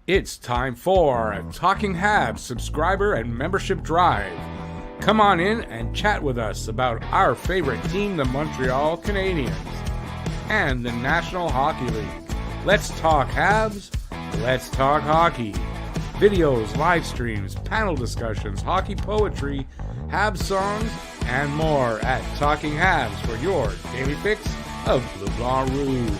It's time for a Talking Habs subscriber and membership drive. Come on in and chat with us about our favorite team, the Montreal Canadiens, and the National Hockey League. Let's talk Habs. Let's talk hockey. Videos, live streams, panel discussions, hockey poetry, Habs songs, and more at Talking Habs for your daily fix of Bleu Blanc Rouge.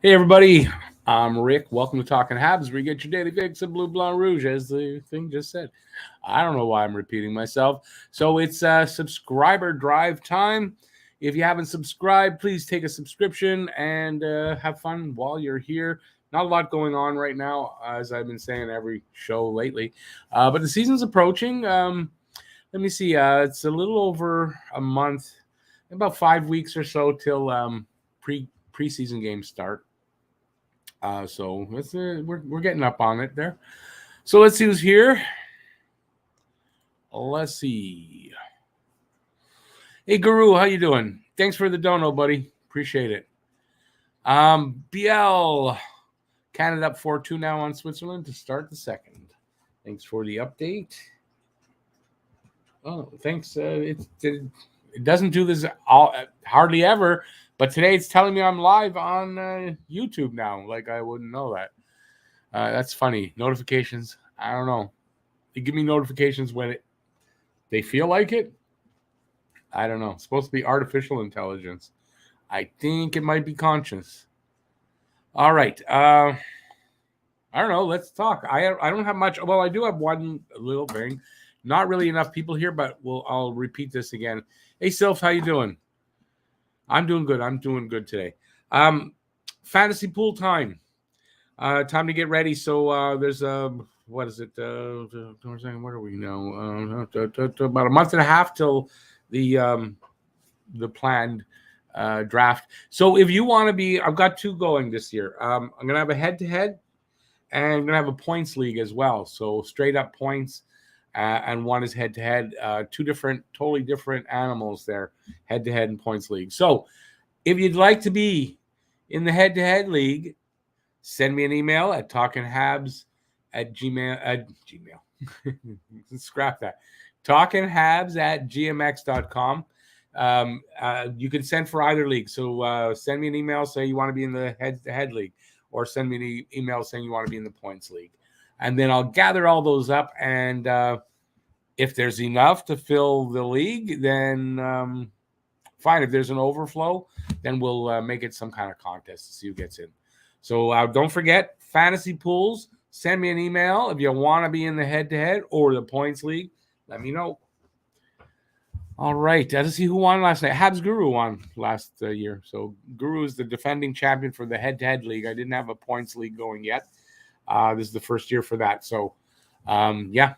Hey everybody, I'm Rick. Welcome to Talking Habs, where you get your daily fix of Bleu Blanc Rouge, as the thing just said. I don't know why I'm repeating myself. So it's subscriber drive time. If you haven't subscribed, please take a subscription and have fun while you're here. Not a lot going on right now, as I've been saying every show lately. But the season's approaching. Let me see. It's a little over a month, about 5 weeks or so till preseason games start. So we're getting up on it there. So let's see who's here. Let's see. Hey, Guru, how you doing? Thanks for the dono, buddy. Appreciate it. BL, Canada up 4-2 now on Switzerland to start the second. Thanks for the update. Oh, thanks. It doesn't do this hardly ever. But today it's telling me I'm live on YouTube now. Like I wouldn't know that. That's funny. Notifications. I don't know. They give me notifications when they feel like it. I don't know. It's supposed to be artificial intelligence. I think it might be conscious. All right. I don't know. Let's talk. I don't have much. Well, I do have one little thing. Not really enough people here, but I'll repeat this again. Hey, Sylph, how you doing? I'm doing good. I'm doing good today. Fantasy pool time. Time to get ready. So there's what is it? Where are we now? About a month and a half till the planned draft. So if you want to be, I've got two going this year. I'm gonna have a head-to-head, and I'm gonna have a points league as well. So straight up points. And one is head-to-head, totally different animals there, head-to-head and points league. So if you'd like to be in the head-to-head league, send me an email at talkinghabs@gmail. Scrap that. talkinghabs@gmx.com. You can send for either league. So send me an email, say you want to be in the head-to-head league, or send me an email saying you want to be in the points league. And then I'll gather all those up, and if there's enough to fill the league, then fine. If there's an overflow, then we'll make it some kind of contest to see who gets in. So don't forget, fantasy pools, send me an email. If you want to be in the head-to-head or the points league, let me know. All right. Let's see who won last night. Habs Guru won last year. So Guru is the defending champion for the head-to-head league. I didn't have a points league going yet. This is the first year for that. So, yeah.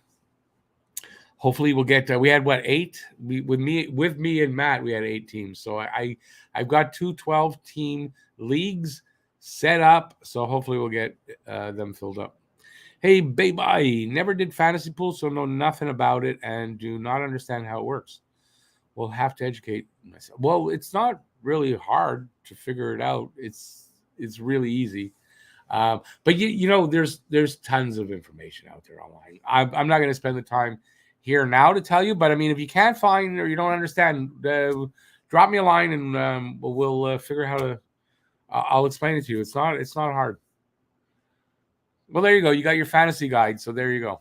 Hopefully we'll get. We had 8? With me and Matt, we had 8 teams. So I've got 2 12-team leagues set up. So hopefully we'll get them filled up. Hey, baby, never did fantasy pool, so know nothing about it and do not understand how it works. We'll have to educate myself. Well, it's not really hard to figure it out. It's really easy. But you know, there's tons of information out there online. I'm not going to spend the time here now to tell you, but I mean, if you can't find or you don't understand, drop me a line and we'll figure out how to. I'll explain it to you. It's not hard. Well, there you go. You got your fantasy guide, so there you go.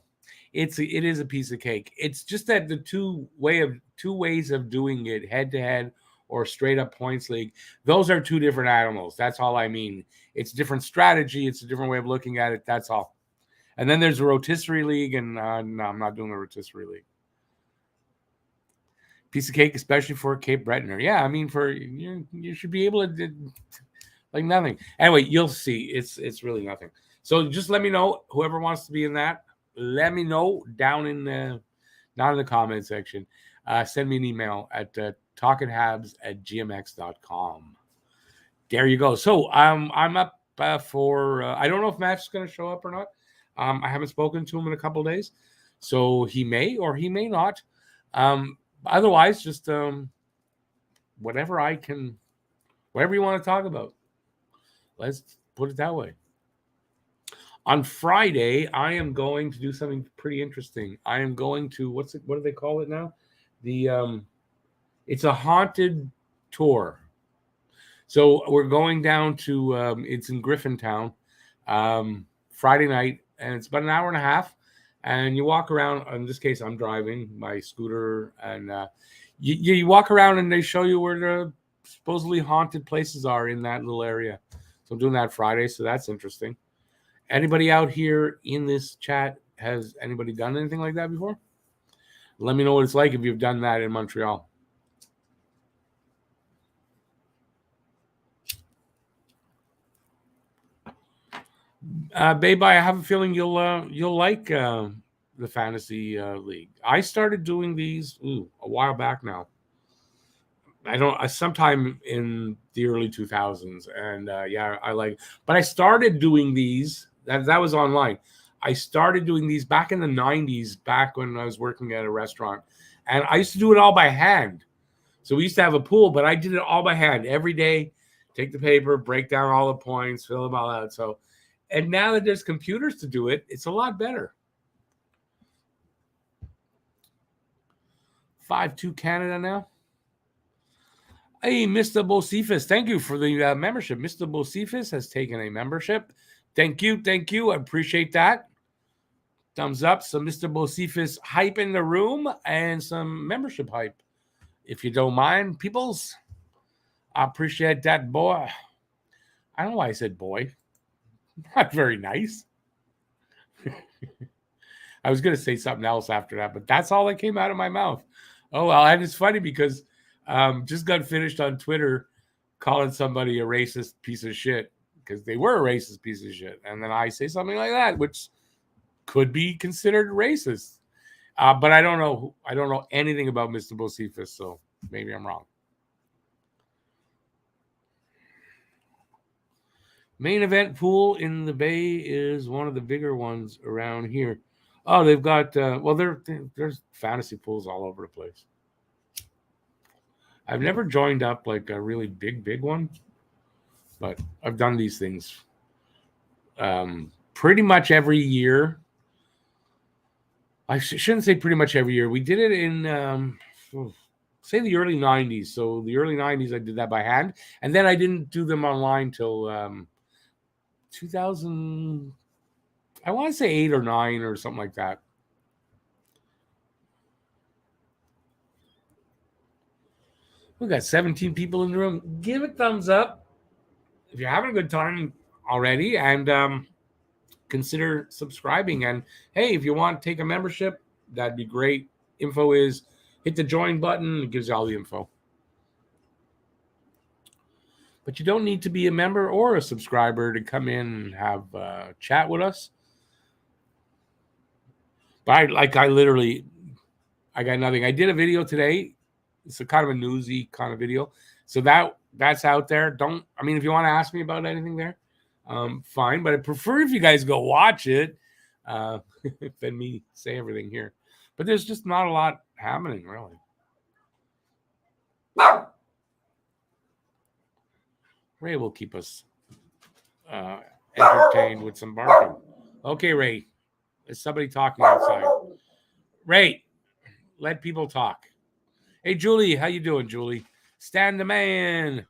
It is a piece of cake. It's just that the two ways of doing it, head to head or straight up points league, those are two different animals. That's all I mean. It's a different strategy. It's a different way of looking at it. That's all. And then there's a rotisserie league, and no, I'm not doing a rotisserie league. Piece of cake, especially for a Cape Bretoner. Yeah, I mean, for you should be able to like nothing. Anyway, you'll see. It's really nothing. So just let me know. Whoever wants to be in that, let me know down in the comment section. Send me an email at talkinghabs@gmx.com. There you go. So I'm up for. I don't know if Matt's going to show up or not. I haven't spoken to him in a couple of days, so he may or he may not. Otherwise, just whatever you want to talk about. Let's put it that way. On Friday, I am going to do something pretty interesting. I am going to what do they call it now? The it's a haunted tour. So we're going down to it's in Griffintown, Friday night, and it's about an hour and a half. And you walk around. In this case, I'm driving my scooter, and you walk around, and they show you where the supposedly haunted places are in that little area. So I'm doing that Friday, so that's interesting. Anybody out here in this chat, has anybody done anything like that before? Let me know what it's like if you've done that in Montreal. Babe, I have a feeling you'll like the fantasy league. I started doing these a while back now. Sometime in the early 2000s, and yeah, I like. But I started doing these. That was online. I started doing these back in the 90s, back when I was working at a restaurant, and I used to do it all by hand. So we used to have a pool, but I did it all by hand every day. Take the paper, break down all the points, fill them all out. So, and now that there's computers to do it, it's a lot better. 5-2 Canada now. Hey, Mr. Bosifus, thank you for the membership. Mr. Bosifus has taken a membership. Thank you. I appreciate that. Thumbs up. So Mr. Bosifus hype in the room and some membership hype. If you don't mind, peoples, I appreciate that, boy. I don't know why I said boy. Not very nice. I was going to say something else after that, but that's all that came out of my mouth. Oh, well, and it's funny because just got finished on Twitter calling somebody a racist piece of shit because they were a racist piece of shit. And then I say something like that, which could be considered racist. But I don't know. I don't know anything about Mr. Bosifus, so maybe I'm wrong. Main event pool in the Bay is one of the bigger ones around here. Oh, they've got there's fantasy pools all over the place. I've never joined up like a really big one, but I've done these things pretty much every year. I shouldn't say pretty much every year. We did it in say the early 90s. So the early 90s, I did that by hand, and then I didn't do them online till 2000. I want to say 8 or 9 or something like that. We got 17 people in the room. Give a thumbs up if you're having a good time already, and consider subscribing. And hey, if you want to take a membership, that'd be great. Info is hit the join button. It gives you all the info. But you don't need to be a member or a subscriber to come in and have a chat with us. But I got nothing. I did a video today. It's a kind of a newsy kind of video. So that's out there. If you want to ask me about anything there, fine. But I prefer if you guys go watch it than me say everything here. But there's just not a lot happening, really. Ray will keep us entertained with some barking. Okay, Ray. There's somebody talking outside. Ray, let people talk. Hey, Julie. How you doing, Julie? Stan the man.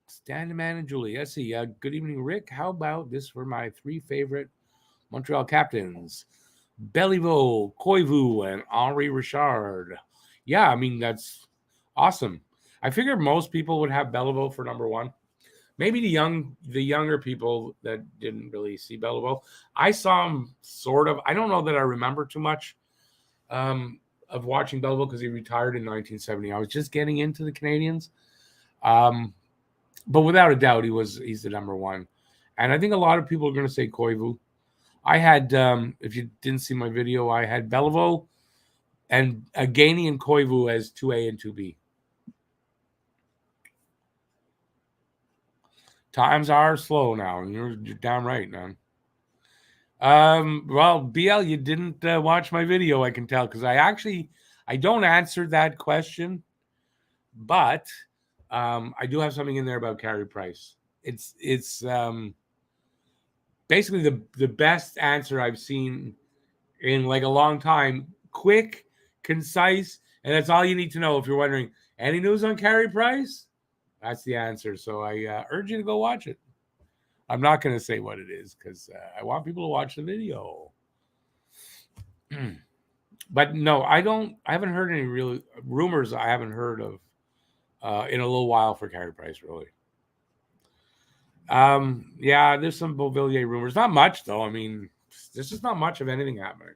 Stan the man and Julie. Let's see. Good evening, Rick. How about this for my 3 favorite Montreal captains? Béliveau, Koivu, and Henri Richard. Yeah, that's awesome. I figured most people would have Béliveau for number 1. Maybe the younger people that didn't really see Béliveau. I saw him sort of. I don't know that I remember too much of watching Béliveau because he retired in 1970. I was just getting into the Canadiens. But without a doubt, he's the number 1. And I think a lot of people are going to say Koivu. I had, if you didn't see my video, I had Béliveau and Gagné and Koivu as 2A and 2B. Times are slow now, and you're damn right, man. Well, BL, you didn't watch my video, I can tell, because I don't answer that question, but I do have something in there about Carey Price. It's basically the best answer I've seen in like a long time. Quick, concise, and that's all you need to know if you're wondering. Any news on Carey Price? That's the answer. So I urge you to go watch it. I'm not going to say what it is because I want people to watch the video. But no, I don't. I haven't heard any real rumors. I haven't heard of in a little while for Carey Price, really. Yeah, there's some Beauvillier rumors. Not much though. I mean, there's just not much of anything happening.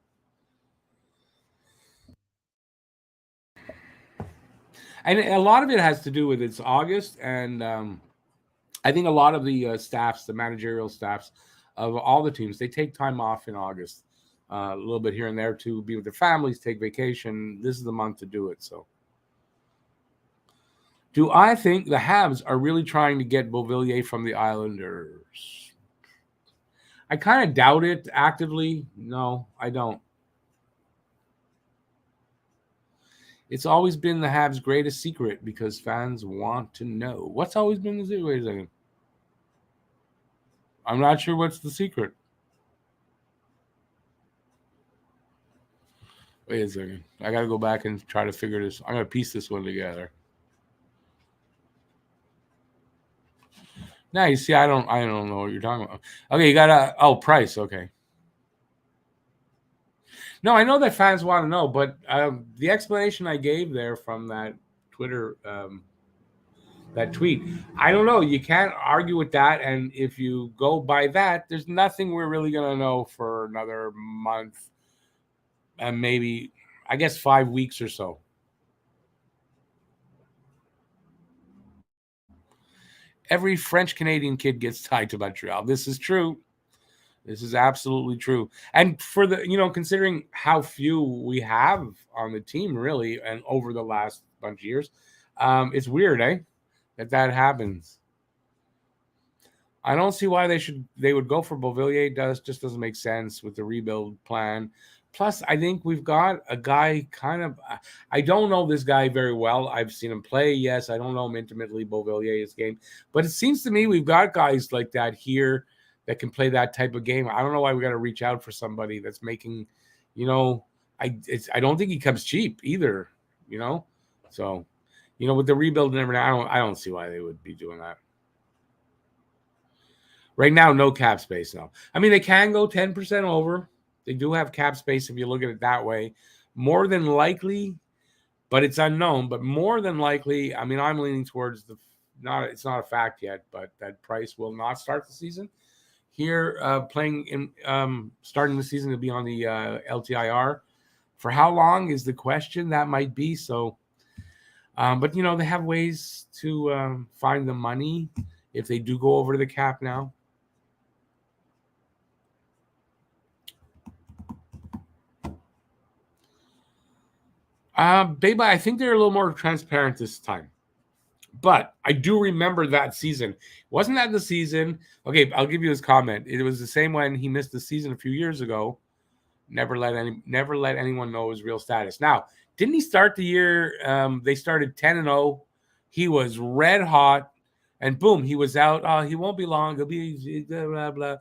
And a lot of it has to do with it's August, and I think a lot of the staffs, the managerial staffs of all the teams, they take time off in August, a little bit here and there to be with their families, take vacation. This is the month to do it. So, do I think the Habs are really trying to get Beauvillier from the Islanders? I kind of doubt it actively. No, I don't. It's always been the Habs' greatest secret because fans want to know. What's always been the secret? Wait a second. I'm not sure what's the secret. Wait a second. I got to go back and try to figure this. I'm going to piece this one together. Now you see, I don't know what you're talking about. Okay, you got Price. Okay. No, I know that fans want to know, but the explanation I gave there from that Twitter, that tweet, I don't know. You can't argue with that, and if you go by that, there's nothing we're really gonna know for another month, and maybe, I guess, 5 weeks or so. Every French Canadian kid gets tied to Montreal. This is true. This is absolutely true. And for considering how few we have on the team, really, and over the last bunch of years, it's weird, that happens. I don't see why they would go for Beauvillier. Just doesn't make sense with the rebuild plan. Plus, I think we've got a guy I don't know this guy very well. I've seen him play. Yes, I don't know him intimately, Beauvillier's game. But it seems to me we've got guys like that here that can play that type of game. I don't know why we got to reach out for somebody that's making, I don't think he comes cheap either, So, with the rebuild and everything, I don't see why they would be doing that. Right now, no cap space. No, I mean they can go 10% over. They do have cap space if you look at it that way. More than likely, but it's unknown. But more than likely, I mean, I'm leaning towards it's not a fact yet, but that Price will not start the season here. Starting the season to be on the LTIR. For how long is the question? That might be so. But they have ways to find the money if they do go over to the cap now. Beba, I think they're a little more transparent this time. But I do remember that season. Wasn't that the season? Okay, I'll give you his comment. It was the same when he missed the season a few years ago. Never let anyone know his real status. Now, didn't he start the year? They started 10-0. He was red hot, and boom, he was out. Oh, he won't be long. He'll be blah blah blah.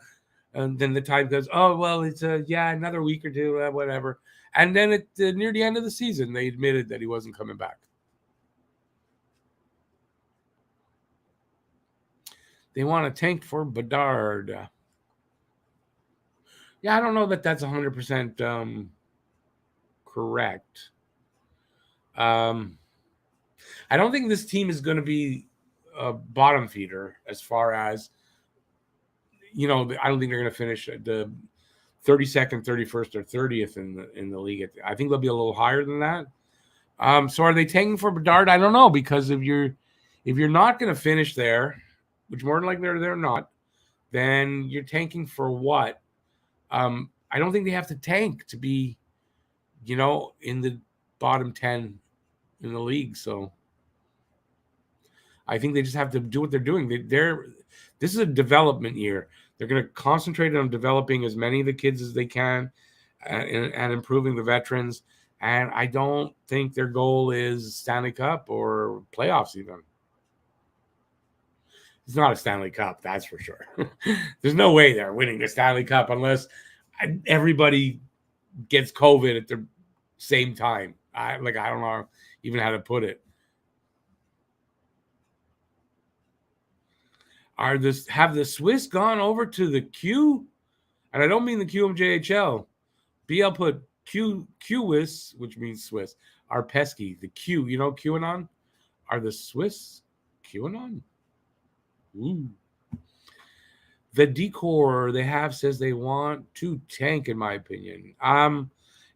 And then the time goes, oh well, it's another week or two, whatever. And then near the end of the season, they admitted that he wasn't coming back. They want to tank for Bedard. Yeah, I don't know that that's 100% correct. I don't think this team is going to be a bottom feeder as far as, I don't think they're going to finish the 32nd, 31st, or 30th in the league. I think they'll be a little higher than that. So are they tanking for Bedard? I don't know, because if you're not going to finish there, which more than likely they're not, then you're tanking for what? I don't think they have to tank to be, in the bottom 10 in the league. So I think they just have to do what they're doing. This is a development year. They're going to concentrate on developing as many of the kids as they can and improving the veterans. And I don't think their goal is Stanley Cup or playoffs even. It's not a Stanley Cup, that's for sure. There's no way they're winning the Stanley Cup unless everybody gets COVID at the same time. I don't know even how to put it. Have the Swiss gone over to the Q? And I don't mean the QMJHL. BL put QWIS, which means Swiss, are pesky. The Q, QAnon? Are the Swiss QAnon? Ooh. The decor they have says they want to tank, in my opinion.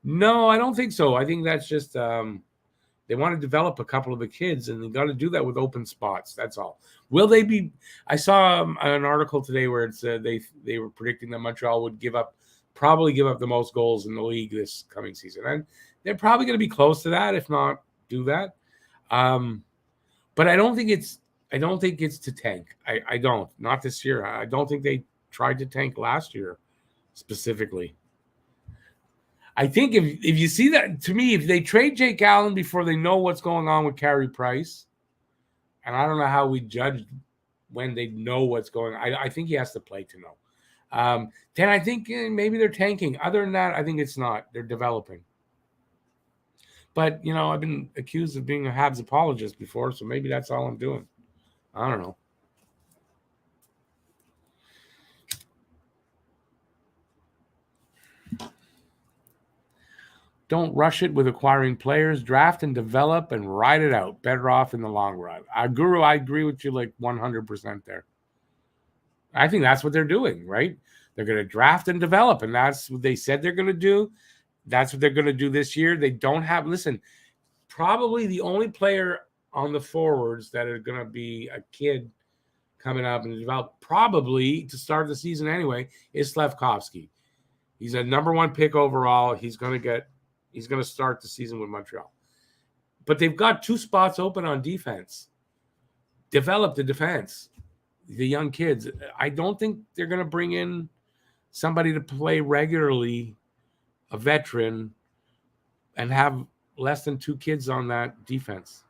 No, I don't think so. I think that's just they want to develop a couple of the kids, and they got to do that with open spots. That's all. Will they be? I saw an article today where it said they were predicting that Montreal would probably give up the most goals in the league this coming season, and they're probably going to be close to that, if not do that. But I don't think it's to tank. I don't. Not this year. I don't think they tried to tank last year specifically. I think if you see that, to me, if they trade Jake Allen before they know what's going on with Carey Price, and I don't know how we judge when they know what's going on. I think he has to play to know. Then I think maybe they're tanking. Other than that, I think it's not. They're developing. But, I've been accused of being a Habs apologist before, so maybe that's all I'm doing. I don't know. Don't rush it with acquiring players. Draft and develop and ride it out. Better off in the long run. Guru, I agree with you like 100% there. I think that's what they're doing, right? They're going to draft and develop, and that's what they said they're going to do. That's what they're going to do this year. They don't have – listen, probably the only player on the forwards that are going to be a kid coming up and develop, probably to start the season anyway, is Slafkovsky. He's a number 1 pick overall. He's going to start the season with Montreal. But they've got 2 spots open on defense. Develop the defense, the young kids. I don't think they're going to bring in somebody to play regularly, a veteran, and have less than 2 kids on that defense.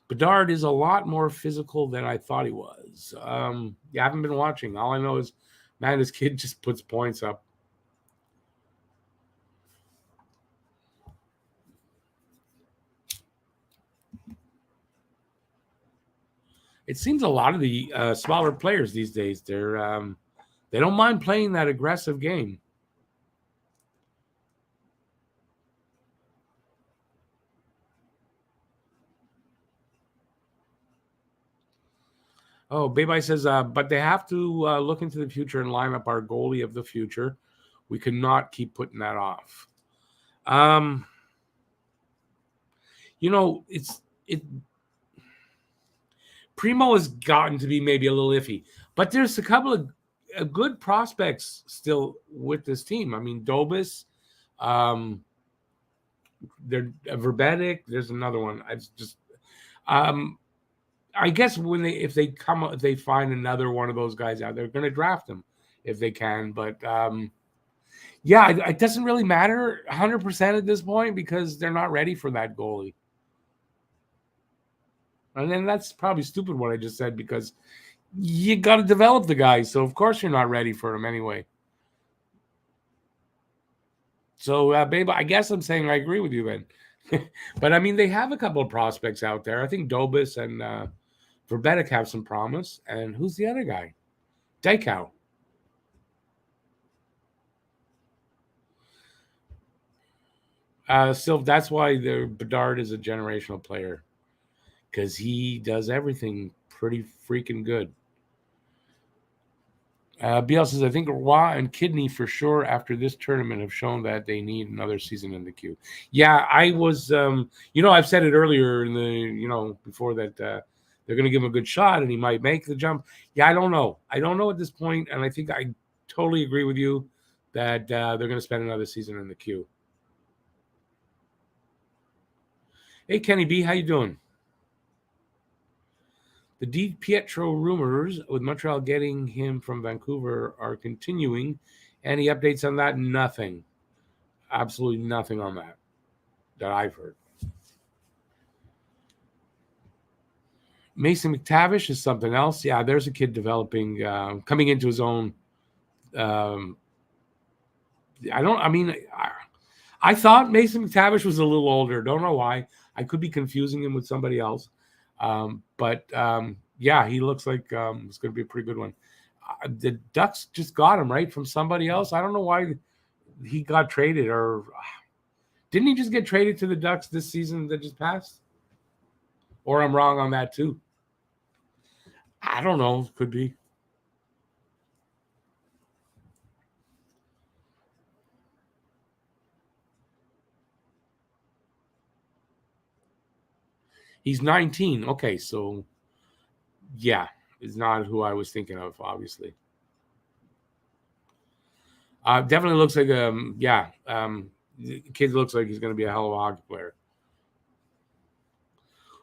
Bedard is a lot more physical than I thought he was. I haven't been watching. All I know is, man, this kid just puts points up. It seems a lot of the smaller players these days, they don't mind playing that aggressive game. Oh, Babai says, but they have to look into the future and line up our goalie of the future. We cannot keep putting that off. Primo has gotten to be maybe a little iffy, but there's a couple of good prospects still with this team. I mean, Dobis, they're Verbetic. There's another one. I guess if they find another one of those guys out, they're going to draft them if they can. But it doesn't really matter 100% at this point because they're not ready for that goalie. And then that's probably stupid what I just said because you got to develop the guy. So of course you're not ready for him anyway. So, babe, I guess I'm saying I agree with you then. But I mean, they have a couple of prospects out there. I think Dobis and Verbetic have some promise. And who's the other guy? Dykau. Sylv, that's why Bedard is a generational player. Because he does everything pretty freaking good. BL says, I think Roy and Kidney for sure after this tournament have shown that they need another season in the queue. Yeah, I was, I've said it earlier in the, before that they're going to give him a good shot and he might make the jump. Yeah, I don't know. I don't know at this point, and I think I totally agree with you that they're going to spend another season in the queue. Hey, Kenny B, how you doing? The Di Pietro rumors with Montreal getting him from Vancouver are continuing. Any updates on that? Nothing. Absolutely nothing on that I've heard. Mason Mctavish is something else. Yeah, there's a kid developing, coming into his own. I thought Mason Mctavish was a little older. Don't know why. I could be confusing him with somebody else. But yeah, he looks like it's going to be a pretty good one. The Ducks just got him, right, from somebody else. I don't know why he got traded, or didn't he just get traded to the Ducks this season that just passed? Or I'm wrong on that too. I don't know. Could be. He's 19. Okay, so yeah, is not who I was thinking of, obviously. Definitely looks like the kid looks like he's going to be a hell of a hockey player.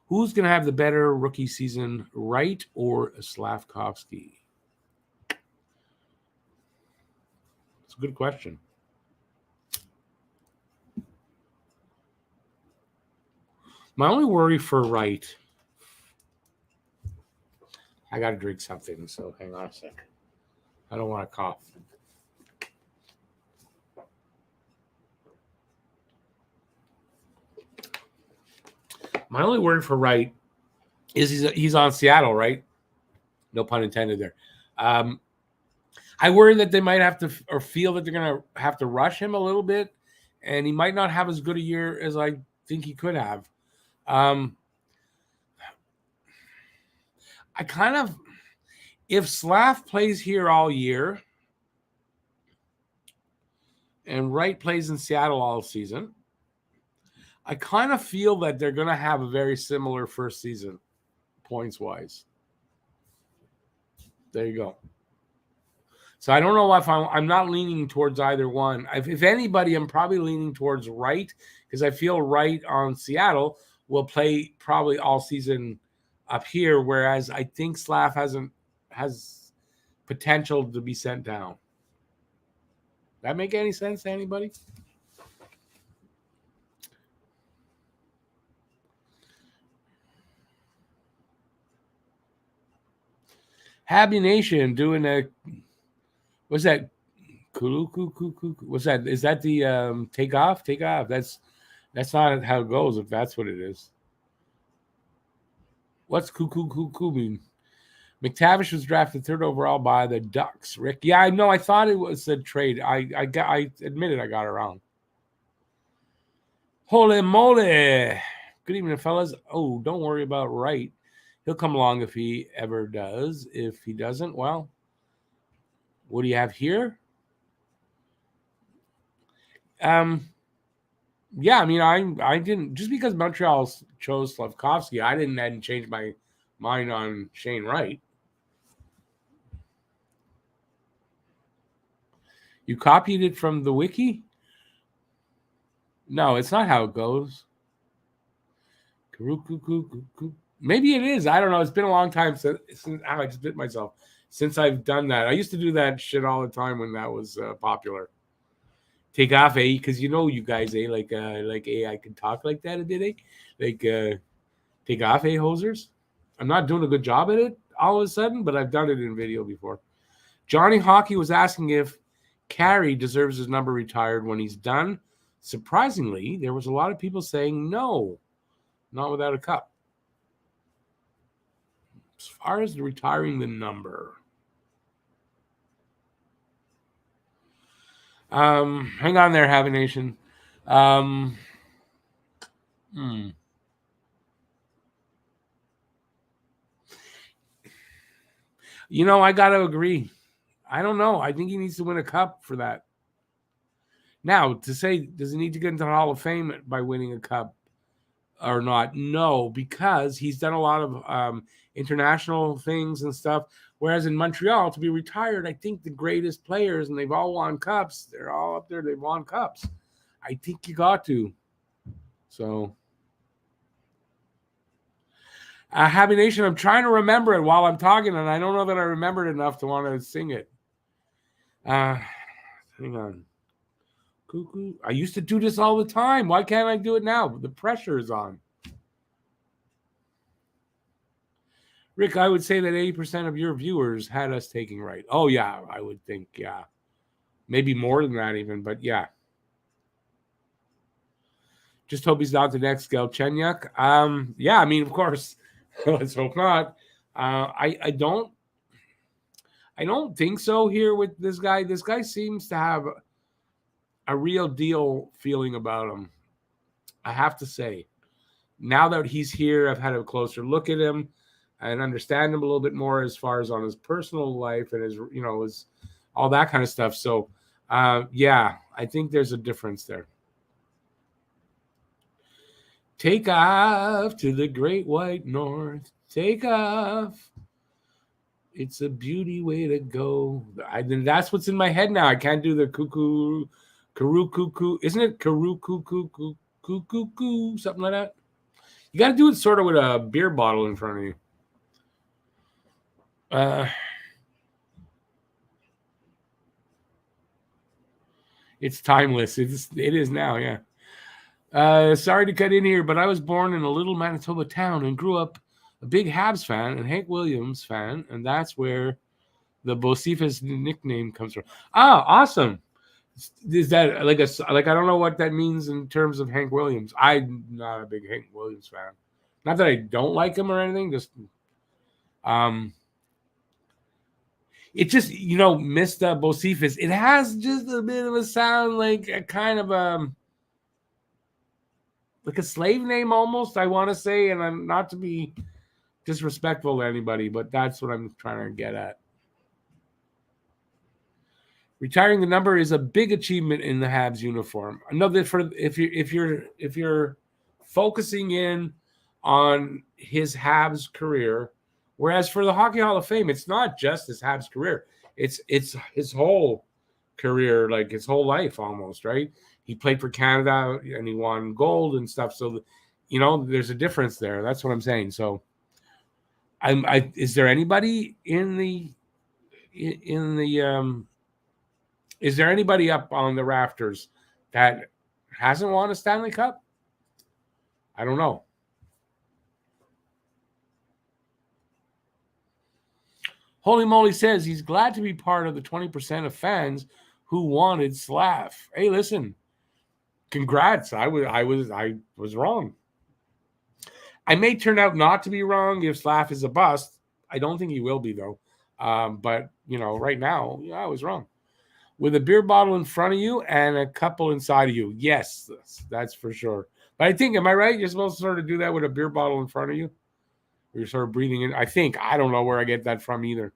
Who's going to have the better rookie season, Wright or Slavkovsky? It's a good question. My only worry for Wright, I got to drink something, so hang on a second. I don't want to cough. My only worry for Wright is he's on Seattle, right? No pun intended there. I worry that they might have to, or feel that they're going to have to rush him a little bit, and he might not have as good a year as I think he could have. I kind of, if Slav plays here all year and Wright plays in Seattle all season, I kind of feel that they're going to have a very similar first season, points-wise. There you go. So I don't know if I'm not leaning towards either one. If anybody, I'm probably leaning towards Wright, because I feel Wright on Seattle will play probably all season up here, whereas I think Slav has potential to be sent down. That make any sense to anybody? Habby Nation doing a, what's that? What's that? Is that the take off? Take off. That's not how it goes, if that's what it is. What's cuckoo mean? Mctavish was drafted 3rd overall by the Ducks. Rick, yeah, I know. I thought it was a trade. I admitted I got it wrong. Holy moly! Good evening, fellas. Oh, don't worry about Wright. He'll come along if he ever does. If he doesn't, well, what do you have here? Yeah, I mean, I didn't, just because Montreal chose Slavkovsky, I hadn't changed my mind on Shane Wright. You copied it from the wiki? No, it's not how it goes. Maybe it is. I don't know. It's been a long time since I just bit myself. Since I've done that. I used to do that shit all the time when that was popular. Take off, because you guys, like I can talk like that a bit, like take off, hosers. I'm not doing a good job at it all of a sudden, but I've done it in video before. Johnny Hockey was asking if Carey deserves his number retired when he's done. Surprisingly, there was a lot of people saying no, not without a cup. As far as retiring the number, hang on there, Have a Nation. I got to agree. I don't know. I think he needs to win a cup for that. Now, to say, does he need to get into the Hall of Fame by winning a cup or not? No, because he's done a lot of international things and stuff. Whereas in Montreal, to be retired, I think the greatest players, and they've all won cups. They're all up there. They've won cups. I think you got to. So, Happy Nation, I'm trying to remember it while I'm talking, and I don't know that I remembered enough to want to sing it. Hang on. Cuckoo. I used to do this all the time. Why can't I do it now? The pressure is on. Rick, I would say that 80% of your viewers had us taking right. Oh, yeah, I would think, yeah. Maybe more than that even, but yeah. Just hope he's not the next Galchenyuk. Yeah, I mean, of course. Let's hope not. I don't think so here with this guy. This guy seems to have a real deal feeling about him. I have to say. Now that he's here, I've had a closer look at him and understand him a little bit more as far as on his personal life and his all that kind of stuff. So, yeah, I think there's a difference there. Take off to the great white north. Take off. It's a beauty way to go. That's what's in my head now. I can't do the cuckoo, cuckoo. Isn't it cuckoo, something like that? You got to do it sort of with a beer bottle in front of you. It's timeless. It is now, yeah. Sorry to cut in here, but I was born in a little Manitoba town and grew up a big Habs fan and Hank Williams fan, and that's where the Bocephus nickname comes from. Ah, awesome. Is that like I don't know what that means in terms of Hank Williams. I'm not a big Hank Williams fan. Not that I don't like him or anything, just it just Mr. Bocephus. It has just a bit of a sound like a kind of like a slave name almost, I want to say, and I'm not to be disrespectful to anybody, but that's what I'm trying to get at. Retiring the number is a big achievement in the Habs uniform. Another for if you're focusing in on his Habs career, whereas for the Hockey Hall of Fame, it's not just his Habs career; it's his whole career, like his whole life almost, right? He played for Canada and he won gold and stuff. So, there's a difference there. That's what I'm saying. So, is there anybody is there anybody up on the rafters that hasn't won a Stanley Cup? I don't know. Holy Moly says he's glad to be part of the 20% of fans who wanted Slav. Hey, listen, congrats. I was wrong. I may turn out not to be wrong if Slav is a bust. I don't think he will be though. But right now, I was wrong. With a beer bottle in front of you and a couple inside of you. Yes, that's for sure. But I think, am I right? You're supposed to sort of do that with a beer bottle in front of you. You're sort of breathing in. I don't know where I get that from either.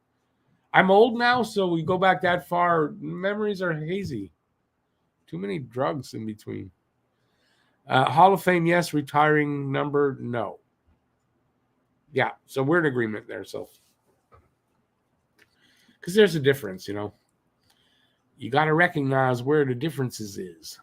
I'm old now, so we go back that far. Memories are hazy. Too many drugs in between. Hall of Fame, yes. Retiring number, no. Yeah, so we're in agreement there. So, because there's a difference, You got to recognize where the differences is.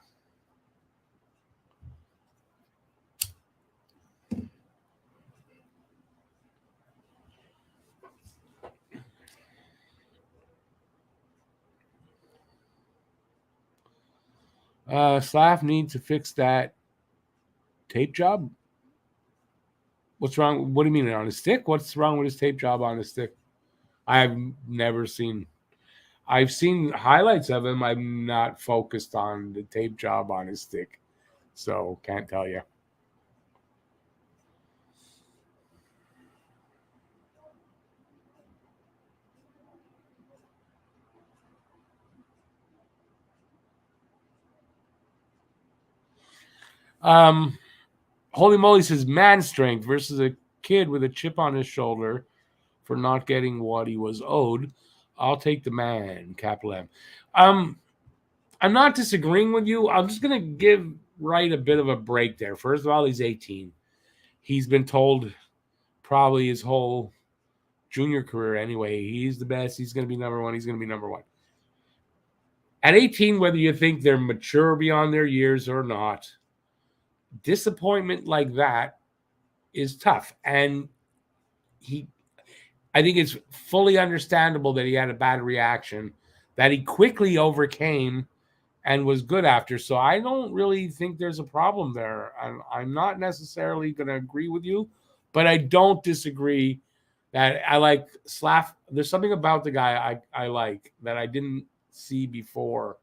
Slav needs to fix that tape job. What's wrong? What do you mean on his stick? What's wrong with his tape job on his stick? I've never seen. I've seen highlights of him. I'm not focused on the tape job on his stick, so can't tell you. Holy Moly says man strength versus a kid with a chip on his shoulder for not getting what he was owed. I'll take the man, capital M. I'm not disagreeing with you. I'm just going to give Wright a bit of a break there. First of all, he's 18. He's been told probably his whole junior career anyway, he's the best. He's going to be number one. He's going to be number one. At 18, whether you think they're mature beyond their years or not, disappointment like that is tough. And I think it's fully understandable that he had a bad reaction that he quickly overcame and was good after. So I don't really think there's a problem there. I'm not necessarily going to agree with you, but I don't disagree that I like Slav. There's something about the guy I like that I didn't see before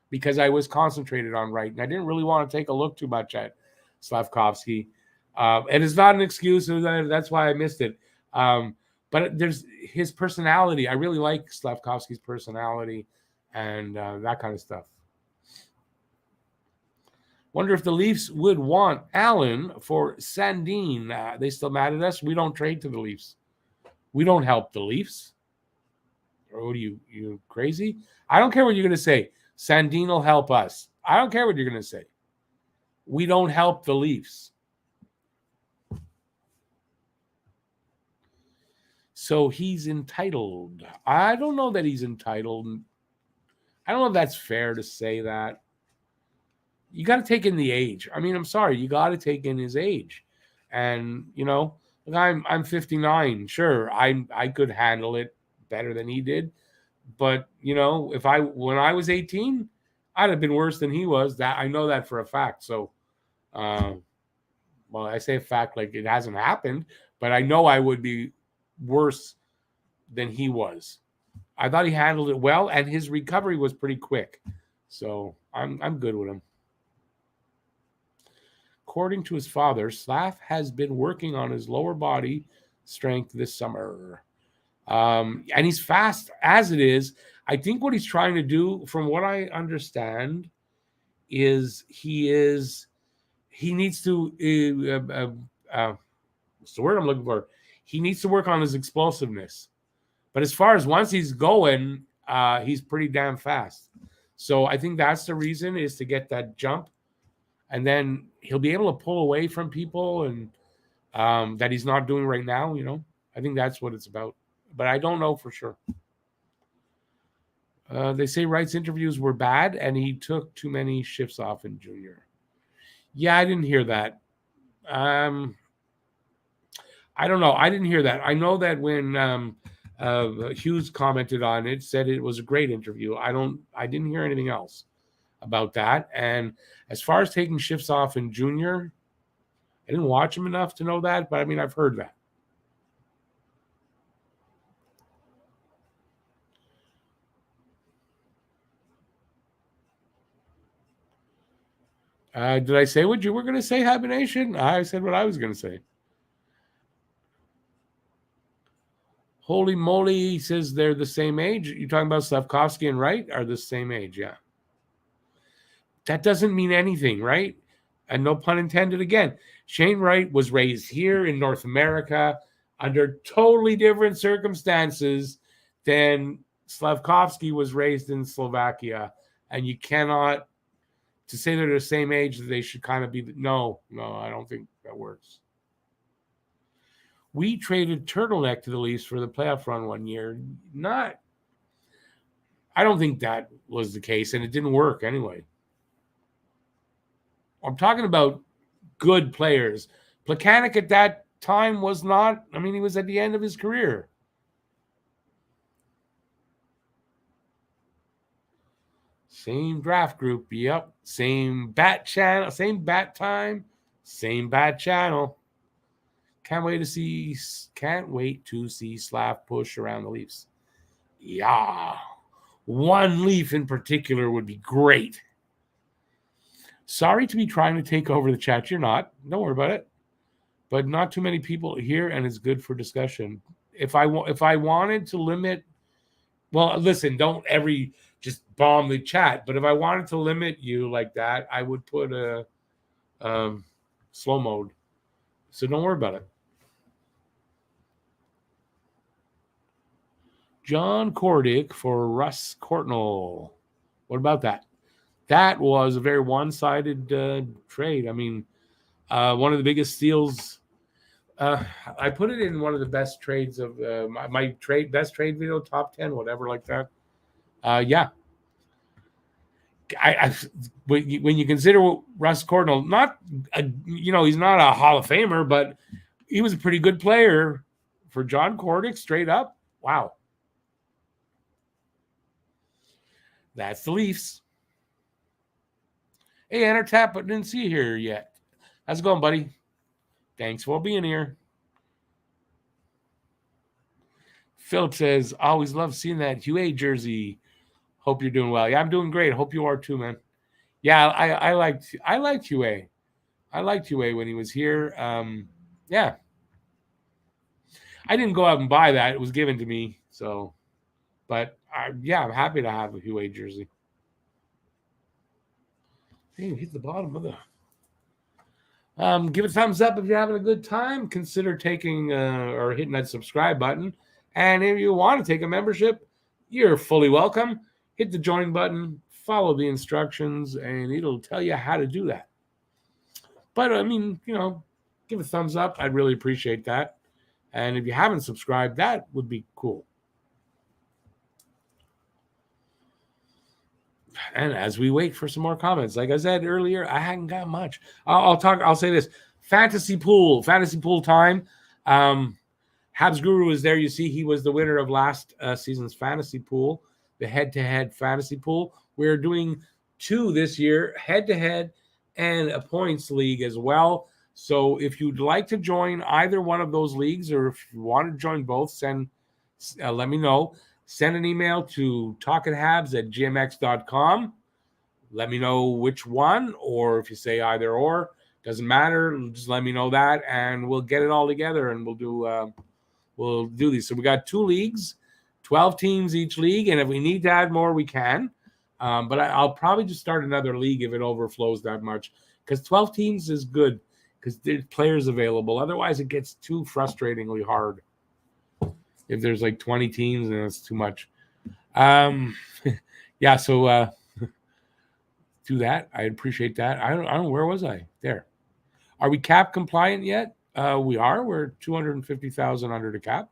because I was concentrated on Wright, and I didn't really want to take a look too much at Slavkovsky. And it's not an excuse. That's why I missed it. But there's his personality. I really like Slavkovsky's personality and that kind of stuff. Wonder if the Leafs would want Allen for Sandin. They still mad at us. We don't trade to the Leafs. We don't help the Leafs. Or what are you crazy? I don't care what you're going to say. Sandin will help us. I don't care what you're going to say. We don't help the Leafs. So he's entitled. I don't know that he's entitled. I don't know if that's fair to say that. You got to take in the age. I mean, I'm sorry. You got to take in his age. And, you know, I'm 59. Sure, I could handle it better than he did. But, you know, when I was 18, I'd have been worse than he was. That I know that for a fact. So, well, I say a fact like it hasn't happened, but I know I would be worse than he was. I thought he handled it well, and his recovery was pretty quick. So I'm good with him. According to his father, Slav has been working on his lower body strength this summer. And he's fast as it is. I think what he's trying to do, from what I understand, is he needs to what's the word I'm looking for? He needs to work on his explosiveness. But as far as once he's going, he's pretty damn fast. So I think that's the reason, is to get that jump. And then he'll be able to pull away from people and that he's not doing right now, you know. I think that's what it's about. But I don't know for sure. They say Wright's interviews were bad and he took too many shifts off in junior. Yeah, I didn't hear that. I don't know. I didn't hear that. I know that when Hughes commented on it, said it was a great interview. I didn't hear anything else about that. And as far as taking shifts off in junior, I didn't watch him enough to know that, but I mean, I've heard that. Did I say what you were going to say, Habination? I said what I was going to say. Holy moly, he says they're the same age. You're talking about Slavkovsky and Wright are the same age, yeah. That doesn't mean anything, right? And no pun intended again. Shane Wright was raised here in North America under totally different circumstances than Slavkovsky was raised in Slovakia. And you cannot, to say they're the same age, they should kind of be, no, I don't think that works. We traded Turtleneck to the Leafs for the playoff run one year. I don't think that was the case, and it didn't work anyway. I'm talking about good players. Plekanec at that time was not, I mean, he was at the end of his career. Same draft group, yep. Same bat channel, same bat time, same bat channel. Can't wait to see Slav push around the Leafs. Yeah. One Leaf in particular would be great. Sorry to be trying to take over the chat. You're not. Don't worry about it. But not too many people here, and it's good for discussion. If I wanted to limit, well, listen, don't just bomb the chat. But if I wanted to limit you like that, I would put a slow mode. So don't worry about it. John Kordick for Russ Courtnall. What about that? That was a very one-sided trade. I mean, one of the biggest steals. I put it in one of the best trades of my best trade video, top 10, whatever like that. Yeah. When you consider Russ Courtnall, he's not a Hall of Famer, but he was a pretty good player for John Kordick, straight up. Wow. That's the Leafs. Hey, Enter Tap, but didn't see you here yet. How's it going, buddy? Thanks for being here. Philip says, always love seeing that UA jersey. Hope you're doing well. Yeah, I'm doing great. Hope you are too, man. Yeah, I liked UA. I liked UA when he was here. Yeah. I didn't go out and buy that. It was given to me. So, but yeah, I'm happy to have a UA jersey. Hey, hit the bottom of the. Give it a thumbs up if you're having a good time. Consider taking or hitting that subscribe button. And if you want to take a membership, you're fully welcome. Hit the join button, follow the instructions, and it'll tell you how to do that. But I mean, give a thumbs up. I'd really appreciate that. And if you haven't subscribed, that would be cool. And as we wait for some more comments, like I said earlier, I hadn't got much. I'll say this: fantasy pool time. Habs Guru is there. You see, he was the winner of last season's fantasy pool, the head-to-head fantasy pool. We're doing 2 this year, head-to-head, and a points league as well. So if you'd like to join either one of those leagues, or if you want to join both, let me know. Send an email to talkinghabs@gmx.com. Let me know which one, or if you say either or, doesn't matter. Just let me know that, and we'll get it all together, and we'll do these. So we got 2 leagues, 12 teams each league, and if we need to add more, we can. But I'll probably just start another league if it overflows that much, because 12 teams is good because there's players available. Otherwise, it gets too frustratingly hard. If there's like 20 teams, then it's too much. Yeah, so do that. I appreciate that. I don't know, where was I? There. Are we cap compliant yet? We are. We're 250,000 under the cap.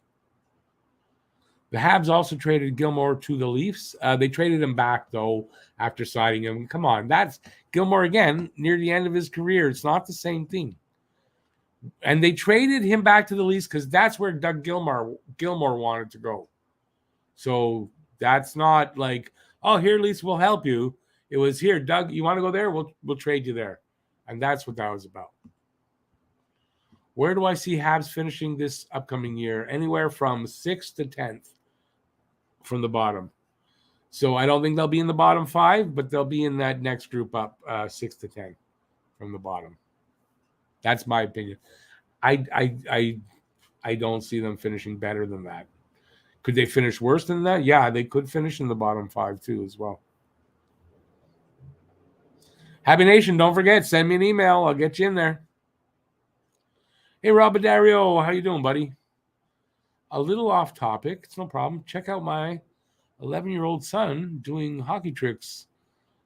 The Habs also traded Gilmore to the Leafs. They traded him back, though, after signing him. Come on, that's Gilmore again, near the end of his career. It's not the same thing. And they traded him back to the Leafs because that's where Doug Gilmore wanted to go. So that's not like, oh, here, Leafs will help you. It was, here, Doug, you want to go there? We'll trade you there. And that's what that was about. Where do I see Habs finishing this upcoming year? Anywhere from 6th to 10th from the bottom. So I don't think they'll be in the bottom 5, but they'll be in that next group up, 6 to 10 from the bottom. That's my opinion. I don't see them finishing better than that. Could they finish worse than that? Yeah, they could finish in the bottom 5 too as well. Happy Nation, don't forget, send me an email. I'll get you in there. Hey, Rob Dario, how you doing, buddy? A little off topic. It's no problem. Check out my 11-year-old son doing hockey tricks.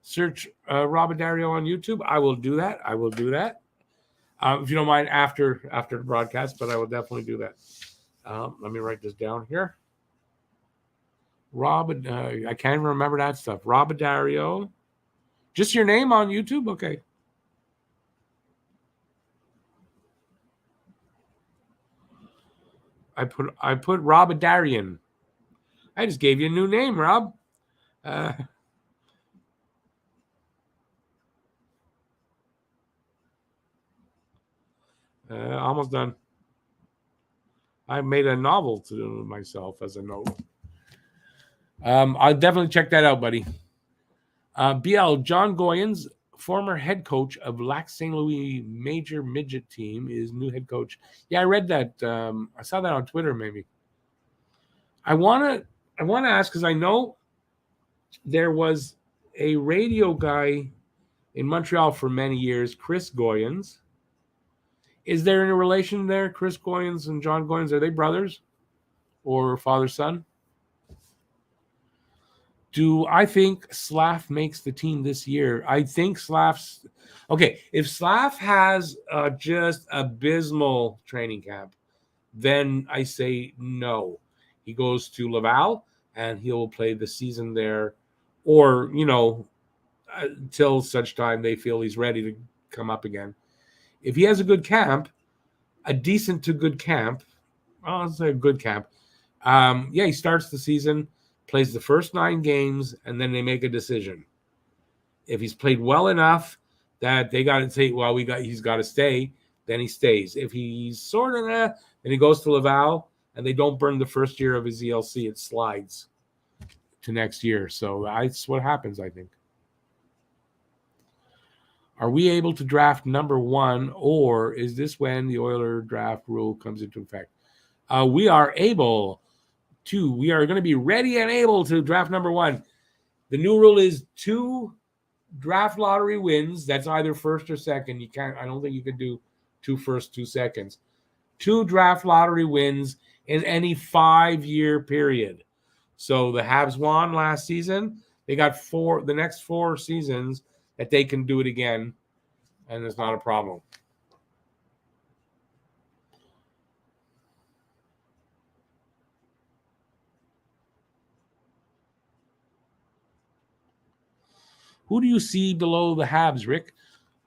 Search Rob Dario on YouTube. I will do that. If you don't mind, after the broadcast, but I will definitely do that. Let me write this down here. I can't even remember that stuff. Rob Dario. Just your name on YouTube? Okay. I put Robadarian. I just gave you a new name, Rob. Almost done. I made a novel to myself as a note. I'll definitely check that out, buddy. BL John Goyens, former head coach of Lac St. Louis major midget team, is new head coach. Yeah, I read that. I saw that on Twitter. Maybe. I want to ask, because I know there was a radio guy in Montreal for many years, Chris Goyens. Is there any relation there, Chris Goyens and John Goyens? Are they brothers or father-son? Do I think Slav makes the team this year? I think Slav's... Okay, if Slav has just abysmal training camp, then I say no. He goes to Laval, and he'll play the season there, or, until such time they feel he's ready to come up again. If he has a good camp, a decent to good camp, I'll say a good camp, he starts the season, plays the first 9 games, and then they make a decision. If he's played well enough that they got to say, he's got to stay, then he stays. If he's sort of then he goes to Laval, and they don't burn the first year of his ELC, it slides to next year. So that's what happens, I think. Are we able to draft number 1, or is this when the Oiler draft rule comes into effect? We are able to. We are going to be ready and able to draft number 1. The new rule is 2 draft lottery wins. That's either first or second. You can't. I don't think you can do 2 firsts, 2 seconds. 2 draft lottery wins in any 5-year period. So the Habs won last season. They got 4 the next 4 seasons that they can do it again, and it's not a problem. Who do you see below the Habs, Rick?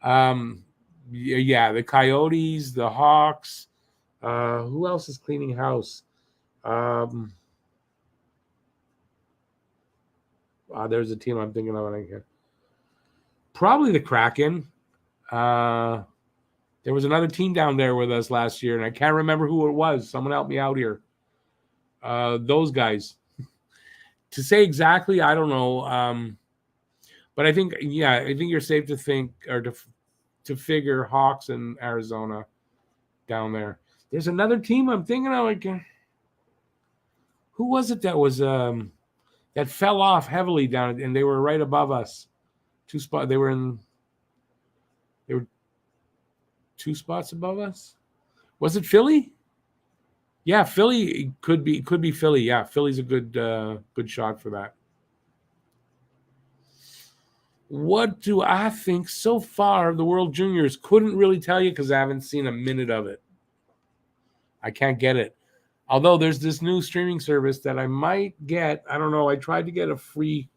Yeah, the Coyotes, the Hawks. Who else is cleaning house? There's a team I'm thinking of. Probably the Kraken. There was another team down there with us last year, and I can't remember who it was. Someone help me out here. Those guys. To say exactly, I don't know. But I think you're safe to think or to figure Hawks and Arizona down there. There's another team I'm thinking of. Like, who was it that was that fell off heavily down, and they were right above us. 2 spots. They were 2 spots above us. Was it Philly? Yeah, Philly could be Philly. Yeah, Philly's a good shot for that. What do I think so far of the World Juniors? Couldn't really tell you because I haven't seen a minute of it. I can't get it. Although there's this new streaming service that I might get. I don't know. I tried to get a free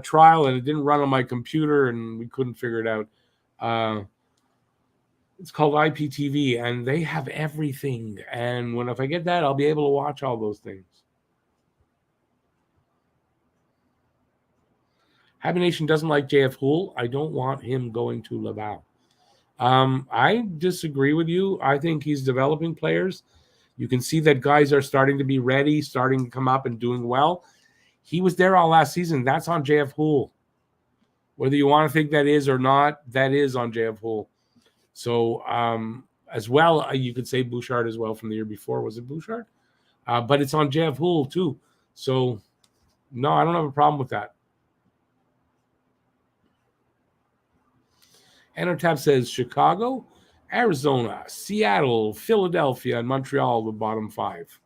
trial and it didn't run on my computer and we couldn't figure it out. It's called IPTV and they have everything. And if I get that, I'll be able to watch all those things. Habs Nation doesn't like JF Houle. I don't want him going to Laval. I disagree with you. I think he's developing players. You can see that guys are starting to be ready, starting to come up and doing well. He was there all last season. That's on JF Houle. Whether you want to think that is or not, that is on JF Houle. So as well, you could say Bouchard as well from the year before. Was it Bouchard? But it's on JF Houle too. So no, I don't have a problem with that. Enotab says Chicago, Arizona, Seattle, Philadelphia, and Montreal, the bottom 5.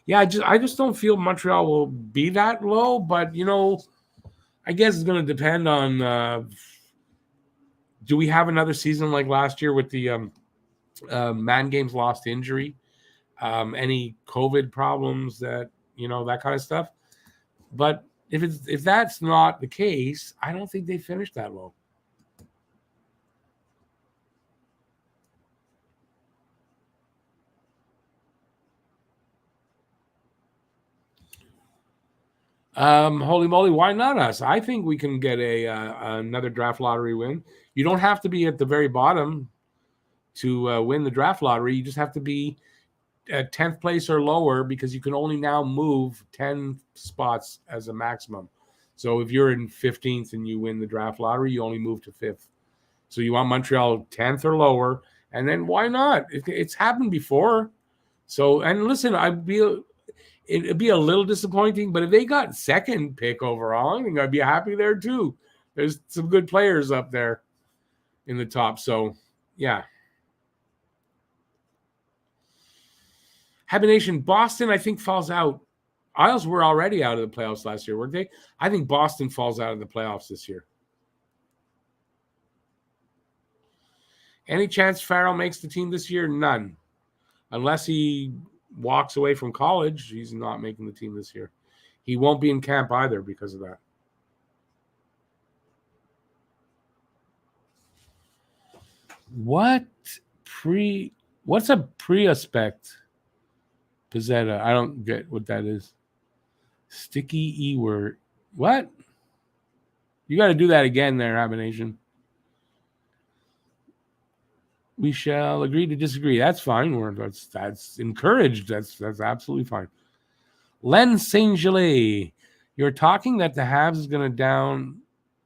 Yeah, I just don't feel Montreal will be that low, but I guess it's going to depend on do we have another season like last year with the Man Games lost injury, any COVID problems that that kind of stuff, but. If that's not the case, I don't think they finished that low. Holy moly, why not us? I think we can get another draft lottery win. You don't have to be at the very bottom to win the draft lottery. You just have to be at 10th place or lower because you can only now move 10 spots as a maximum. So if you're in 15th and you win the draft lottery, you only move to 5th. So you want Montreal 10th or lower, and then why not? It's happened before. So, and listen, it'd be a little disappointing, but if they got 2nd pick overall, I think I'd be happy there too. There's some good players up there in the top. So, yeah. Habs Nation, Boston, I think, falls out. Isles were already out of the playoffs last year, weren't they? I think Boston falls out of the playoffs this year. Any chance Farrell makes the team this year? None. Unless he walks away from college, he's not making the team this year. He won't be in camp either because of that. What's a pre-aspect? Pizzetta. I don't get what that is. Sticky E-word. What? You got to do that again there, Habs Nation. We shall agree to disagree. That's fine. That's encouraged. That's absolutely fine. Len Saint Gelais, you're talking that the Habs is going to down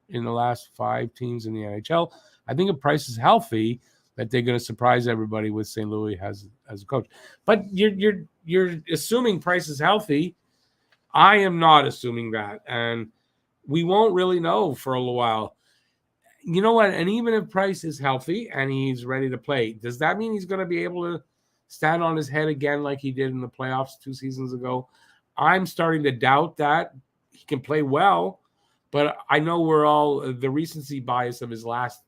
in the last 5 teams in the NHL. I think if Price is healthy, that they're going to surprise everybody with St. Louis as a coach. But you're assuming Price is healthy. I am not assuming that, and we won't really know for a little while. You know what? And even if Price is healthy and he's ready to play, does that mean he's going to be able to stand on his head again like he did in the playoffs 2 seasons ago? I'm starting to doubt that. He can play well, but I know we're all the recency bias of his last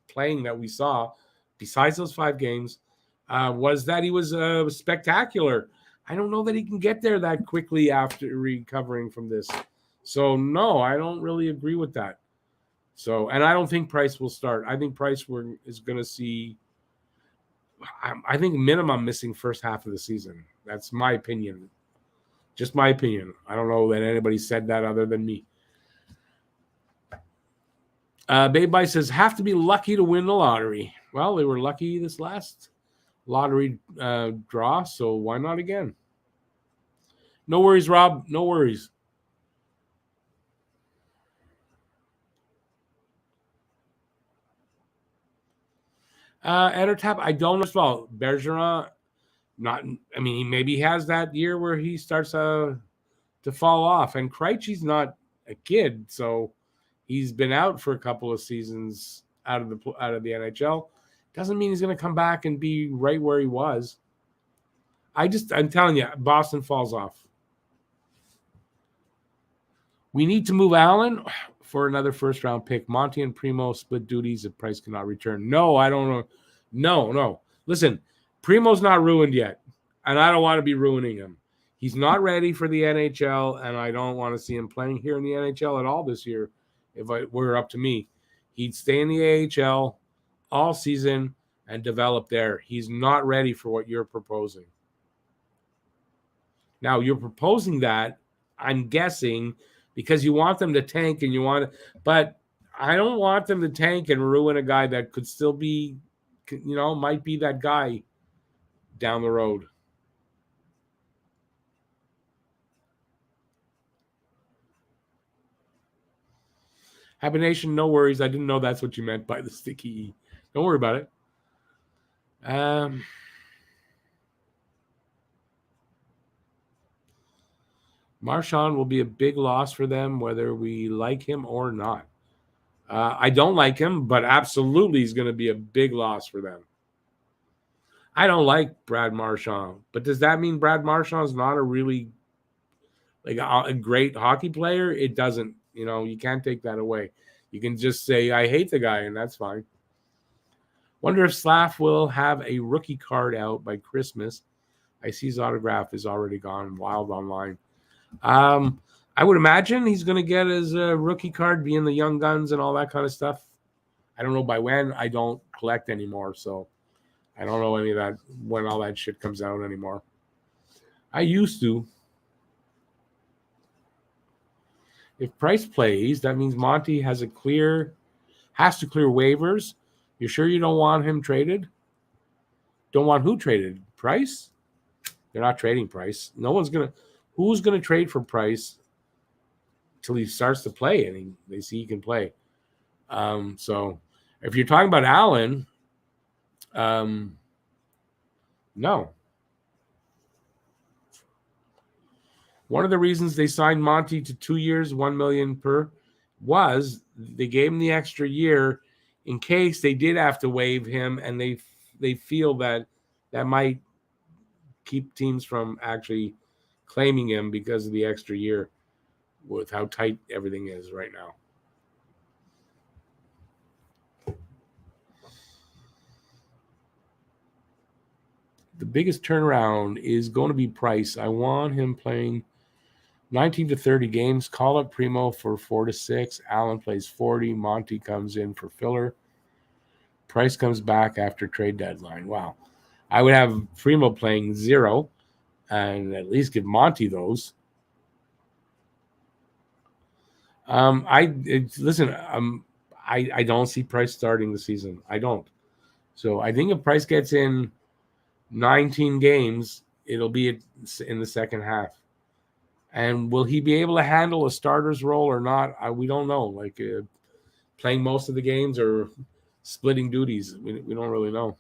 playing that we saw, besides those 5 games, was that he was spectacular. I don't know that he can get there that quickly after recovering from this. So, no, I don't really agree with that. So, and I don't think Price will start. I think Price is going to see, I think, minimum missing first half of the season. That's my opinion. Just my opinion. I don't know that anybody said that other than me. Babe Bye says, have to be lucky to win the lottery. Well, they were lucky this last lottery draw, so why not again? No worries, Rob. No worries. Tap, I don't know as well. Bergeron, not. I mean, he maybe has that year where he starts to fall off, and Krejci's not a kid, so he's been out for a couple of seasons out of the NHL. Doesn't mean he's going to come back and be right where he was. I'm telling you, Boston falls off. We need to move Allen for another first-round pick. Monty and Primo split duties if Price cannot return. No, I don't know. No. Listen, Primo's not ruined yet, and I don't want to be ruining him. He's not ready for the NHL, and I don't want to see him playing here in the NHL at all this year. If it were up to me, he'd stay in the AHL all season and develop there. He's not ready for what you're proposing. Now, you're proposing that, I'm guessing, because you want them to tank and but I don't want them to tank and ruin a guy that could still be, might be that guy down the road. Habination, no worries. I didn't know that's what you meant by the sticky E. Don't worry about it. Marchand will be a big loss for them, whether we like him or not. I don't like him, but absolutely he's going to be a big loss for them. I don't like Brad Marchand, but does that mean Brad Marchand is not a really a great hockey player? It doesn't. You can't take that away. You can just say, I hate the guy, and that's fine. Wonder if Slav will have a rookie card out by Christmas. I see his autograph is already gone wild online. I would imagine he's going to get his rookie card, being the Young Guns and all that kind of stuff. I don't know by when. I don't collect anymore, so I don't know any of that, when all that shit comes out anymore. I used to. If Price plays, that means Monty has to clear waivers. You sure you don't want him traded? Don't want who traded? Price? They're not trading Price. Who's gonna trade for Price till he starts to play and they see he can play? So if you're talking about Allen, no. One of the reasons they signed Monty to 2 years, $1 million per, was they gave him the extra year in case they did have to waive him, and they feel that might keep teams from actually claiming him because of the extra year with how tight everything is right now. The biggest turnaround is going to be Price. I want him playing 19 to 30 games. Call up Primo for 4 to 6. Allen plays 40. Monty comes in for filler. Price comes back after trade deadline. Wow. I would have Primo playing 0 and at least give Monty those. I don't see Price starting the season. I don't. So I think if Price gets in 19 games, it'll be in the second half. And will he be able to handle a starter's role or not? We don't know. Like playing most of the games or splitting duties. We don't really know.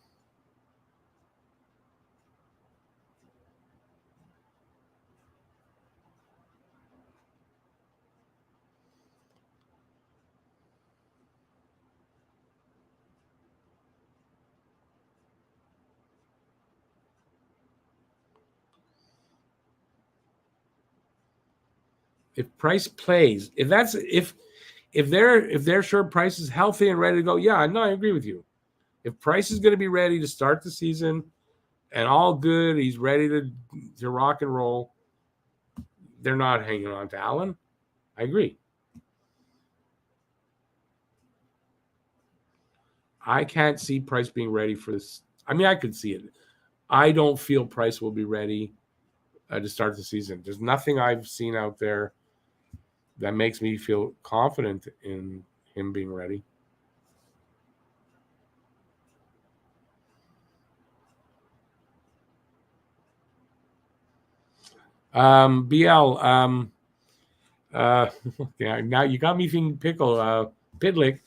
If Price plays, if they're sure Price is healthy and ready to go, yeah, no, I agree with you. If Price is going to be ready to start the season and all good, he's ready to rock and roll, they're not hanging on to Allen. I agree. I can't see Price being ready for this. I mean, I could see it. I don't feel Price will be ready to start the season. There's nothing I've seen out there that makes me feel confident in him being ready. BL, yeah, now you got me thinking pickle. Pitlick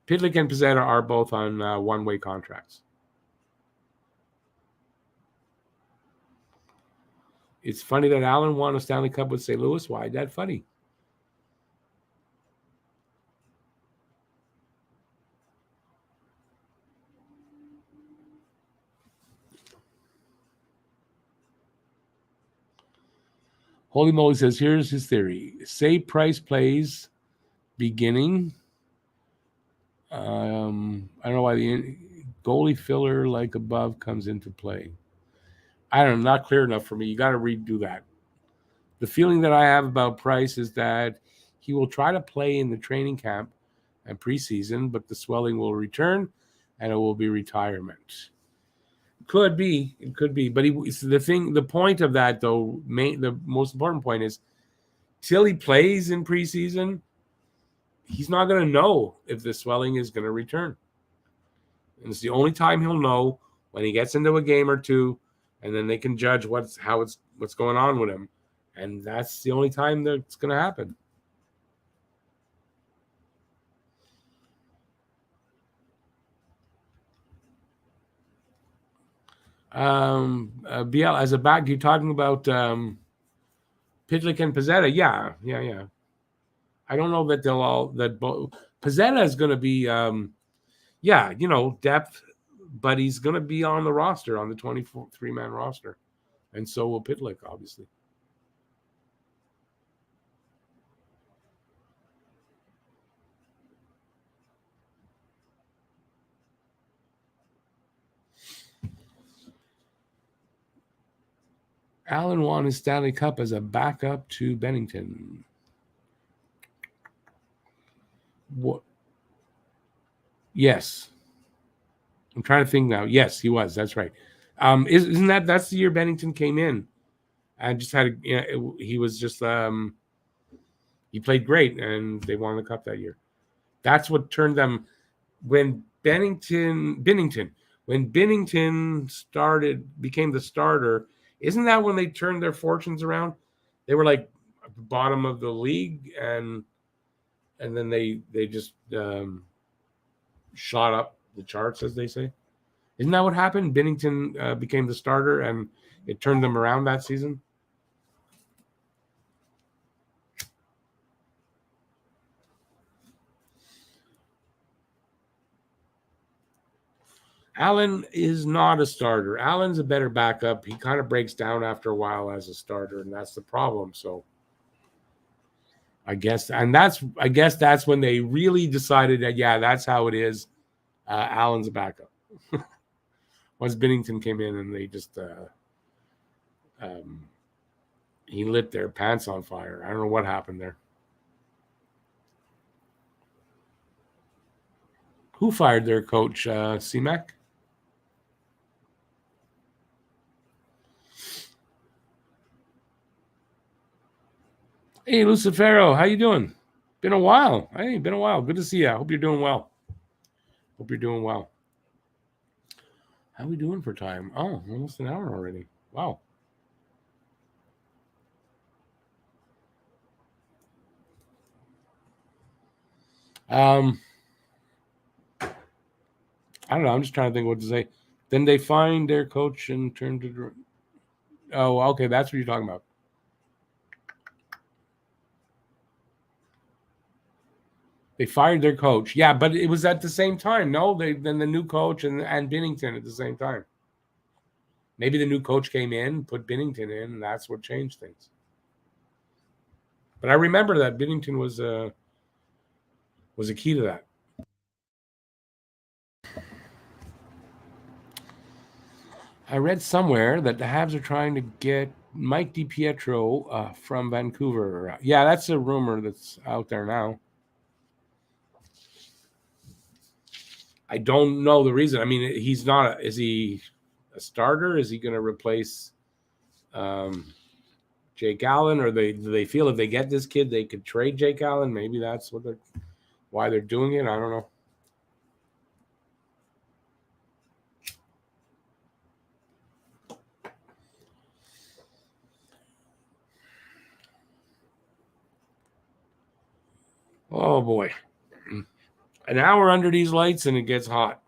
and Pizzetta are both on one-way contracts. It's funny that Allen won a Stanley Cup with St. Louis. Why is that funny? Holy Moly says, here's his theory. Say Price plays beginning. I don't know why the goalie filler like above comes into play. I don't know, not clear enough for me. You got to redo that. The feeling that I have about Price is that he will try to play in the training camp and preseason, but the swelling will return and it will be retirement. Could be, it could be, but the point of that though, the most important point is till he plays in preseason, he's not going to know if the swelling is going to return. And it's the only time he'll know when he gets into a game or two, and then they can judge what's going on with him. And that's the only time that it's going to happen. BL, as a back, you're talking about Pitlick and Pizzetta. Yeah. I don't know that they'll all that both. Pizzetta is going to be, depth, but he's going to be on the roster, on the 23-man roster, and so will Pitlick, obviously. Allen won his Stanley Cup as a backup to Bennington. What? Yes. I'm trying to think now. Yes, he was. That's right. Isn't that's the year Bennington came in and just had he was just he played great and they won the cup that year. That's what turned them when Bennington became the starter. Isn't that when they turned their fortunes around? They were like at the bottom of the league and then they just shot up the charts, as they say. Isn't that what happened? Binnington became the starter, and it turned them around that season. Allen is not a starter. Allen's a better backup. He kind of breaks down after a while as a starter, and that's the problem. So I guess that's when they really decided that that's how it is. Allen's a backup. Once Binnington came in and they just he lit their pants on fire. I don't know what happened there. Who fired their coach, C-Mac? Hey, Lucifero, how you doing? Been a while. Hey, been a while. Good to see you. I hope you're doing well. How are we doing for time? Oh, almost an hour already. Wow. I don't know. I'm just trying to think what to say. Then they find their coach and turn to. Oh, okay. That's what you're talking about. They fired their coach. Yeah, but it was at the same time. No, then the new coach and Binnington at the same time. Maybe the new coach came in, put Binnington in, and that's what changed things. But I remember that Binnington was a key to that. I read somewhere that the Habs are trying to get Mike DiPietro from Vancouver. Yeah, that's a rumor that's out there now. I don't know the reason. I mean, he's not. Is he a starter? Is he going to replace Jake Allen? Or do they feel if they get this kid, they could trade Jake Allen? Maybe that's why they're doing it. I don't know. Oh boy, an hour under these lights and it gets hot.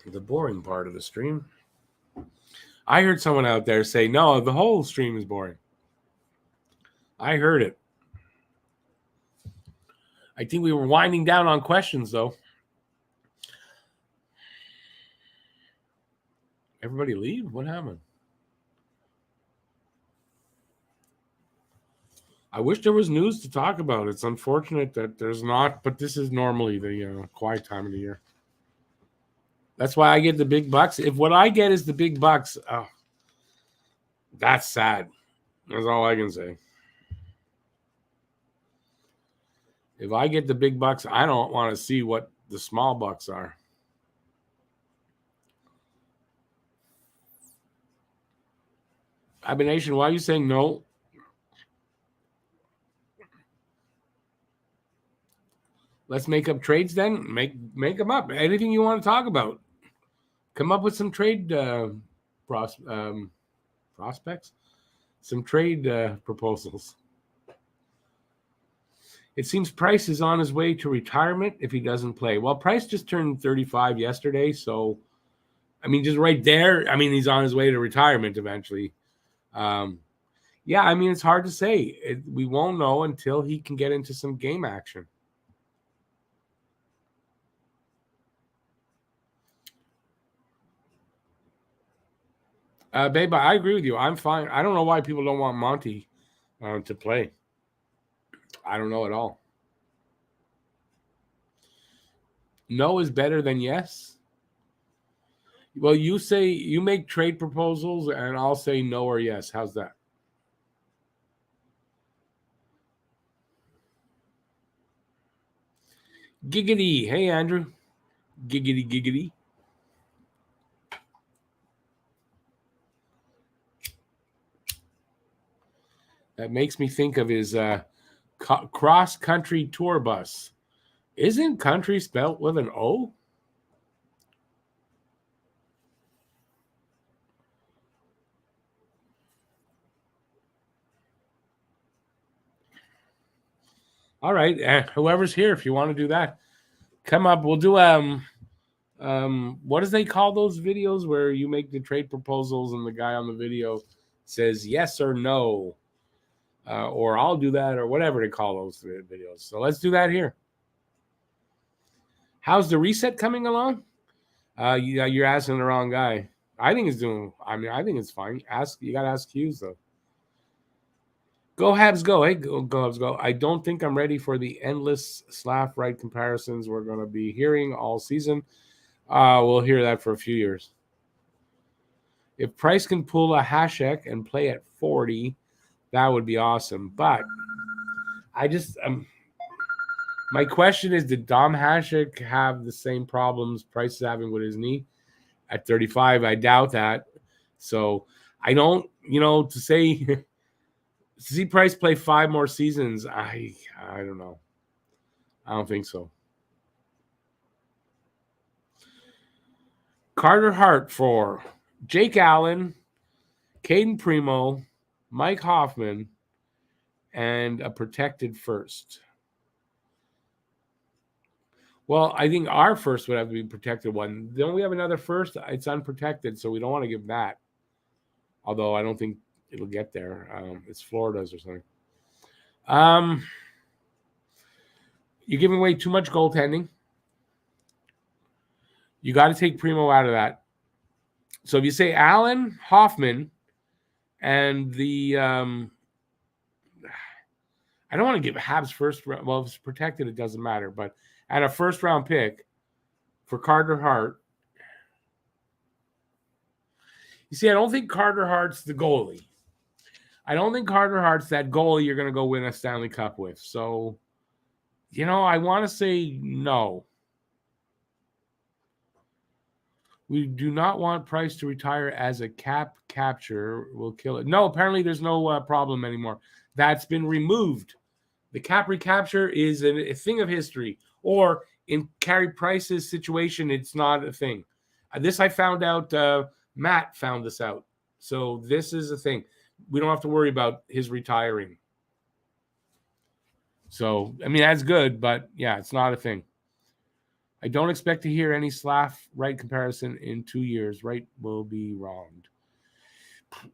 The boring part of the stream. I heard someone out there say, no, the whole stream is boring. I heard it. I think we were winding down on questions, though. Everybody leave? What happened? I wish there was news to talk about. It's unfortunate that there's not, but this is normally the quiet time of the year. That's why I get the big bucks. If what I get is the big bucks, that's sad. That's all I can say. If I get the big bucks, I don't want to see what the small bucks are. Abination, why are you saying no? Let's make up trades then. Make them up. Anything you want to talk about. Come up with some trade prospects, some trade proposals. It seems Price is on his way to retirement if he doesn't play. Well, Price just turned 35 yesterday, so I mean, just right there, I mean, he's on his way to retirement eventually. Yeah, I mean, it's hard to say. We won't know until he can get into some game action. Babe, I agree with you. I'm fine. I don't know why people don't want Monty to play. I don't know at all. No is better than yes. Well, you say you make trade proposals, and I'll say no or yes. How's that? Giggity. Hey, Andrew. Giggity, giggity. That makes me think of his cross-country tour bus. Isn't country spelled with an O? All right, whoever's here, if you want to do that, come up. We'll do what does they call those videos where you make the trade proposals and the guy on the video says yes or no, or I'll do that, or whatever they call those videos. So let's do that here. How's the reset coming along? You're asking the wrong guy. I think it's doing. I mean, I think it's fine. You got to ask Hughes though. Go Habs, go! Hey, go Habs, go! I don't think I'm ready for the endless Slav right comparisons we're going to be hearing all season. We'll hear that for a few years. If Price can pull a Hasek and play at 40, that would be awesome. But I just my question is, did Dom Hasek have the same problems Price is having with his knee at 35? I doubt that. So I don't, to say Z Price play 5 more seasons? I don't know. I don't think so. Carter Hart for Jake Allen, Caden Primo, Mike Hoffman, and a protected first. Well, I think our first would have to be protected one. Don't we have another first? It's unprotected, so we don't want to give that. Although I don't think it'll get there. It's Florida's or something. You're giving away too much goaltending. You got to take Primo out of that. So if you say Allen, Hoffman, and the I don't want to give Habs first round. Well, if it's protected, it doesn't matter. But at a first round pick for Carter Hart, you see, I don't think Carter Hart's the goalie. I don't think Carter Hart's that goalie you're going to go win a Stanley Cup with. So, I want to say no. We do not want Price to retire as a cap capture. We'll kill it. No, apparently there's no problem anymore. That's been removed. The cap recapture is a thing of history. Or in Carey Price's situation, it's not a thing. This I found out. Matt found this out. So this is a thing. We don't have to worry about his retiring. So, I mean, that's good, but yeah, it's not a thing. I don't expect to hear any Slav-Wright comparison in 2 years. Wright will be wronged.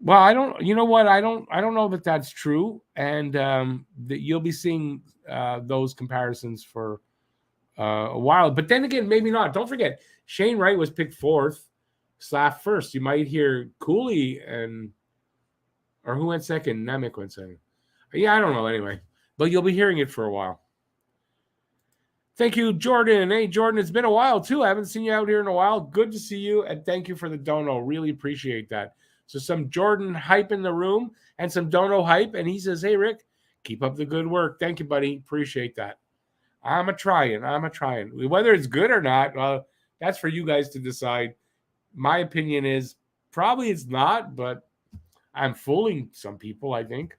Well, I don't. You know what? I don't know that that's true, and that you'll be seeing those comparisons for a while. But then again, maybe not. Don't forget, Shane Wright was picked 4th, Slav first. You might hear Cooley or who went second? Nemec went second. Yeah, I don't know. Anyway, but you'll be hearing it for a while. Thank you, Jordan. Hey, Jordan, it's been a while, too. I haven't seen you out here in a while. Good to see you, and thank you for the dono. Really appreciate that. So some Jordan hype in the room and some dono hype, and he says, hey, Rick, keep up the good work. Thank you, buddy. Appreciate that. I'm a-trying. Whether it's good or not, that's for you guys to decide. My opinion is probably it's not, but I'm fooling some people, I think.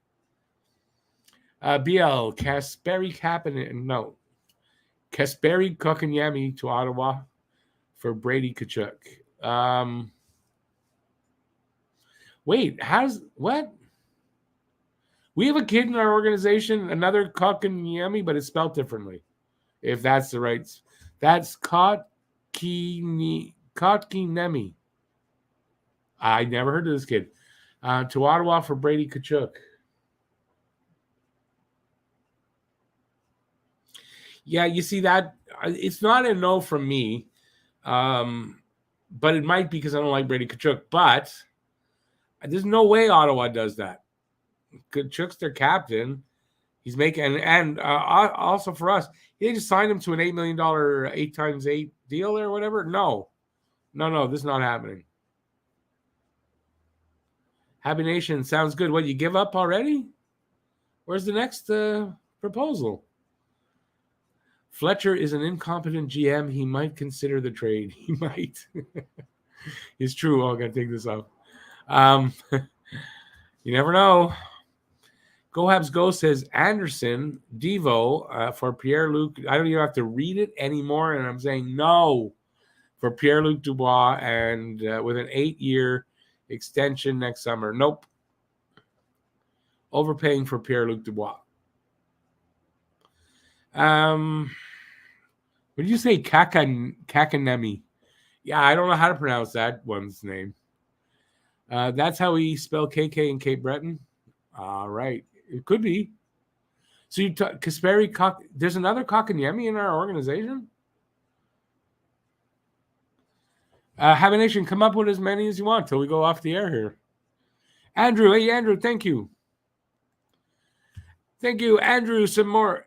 BL, Kasperi Kapanen, no. Kasperi Kotkaniemi to Ottawa for Brady Tkachuk. Wait, what? We have a kid in our organization, another Kotkaniemi, but it's spelled differently. If that's the right, that's Kotkaniemi. I never heard of this kid. To Ottawa for Brady Tkachuk. Yeah, you see that it's not a no from me, but it might be because I don't like Brady Tkachuk. But there's no way Ottawa does that. Tkachuk's their captain. He's making and also for us, they just signed him to an $8 million 8x8 deal or whatever. No, this is not happening. Happy Nation sounds good. What, you give up already? Where's the next proposal? Fletcher is an incompetent GM. He might consider the trade. He might. It's true. Oh, I got to take this off. You never know. Go Habs Go says Anderson, Devo for Pierre-Luc. I don't even have to read it anymore, and I'm saying no for Pierre-Luc Dubois and with an 8-year extension next summer. Nope. Overpaying for Pierre-Luc Dubois. What did you say? Kakanemi. Yeah, I don't know how to pronounce that one's name. That's how we spell KK in Cape Breton. All right. It could be. So you Kasperi there's another Kotkaniemi in our organization? Have a Nation, come up with as many as you want till we go off the air here. Andrew, hey Andrew, thank you. Thank you, Andrew. Some more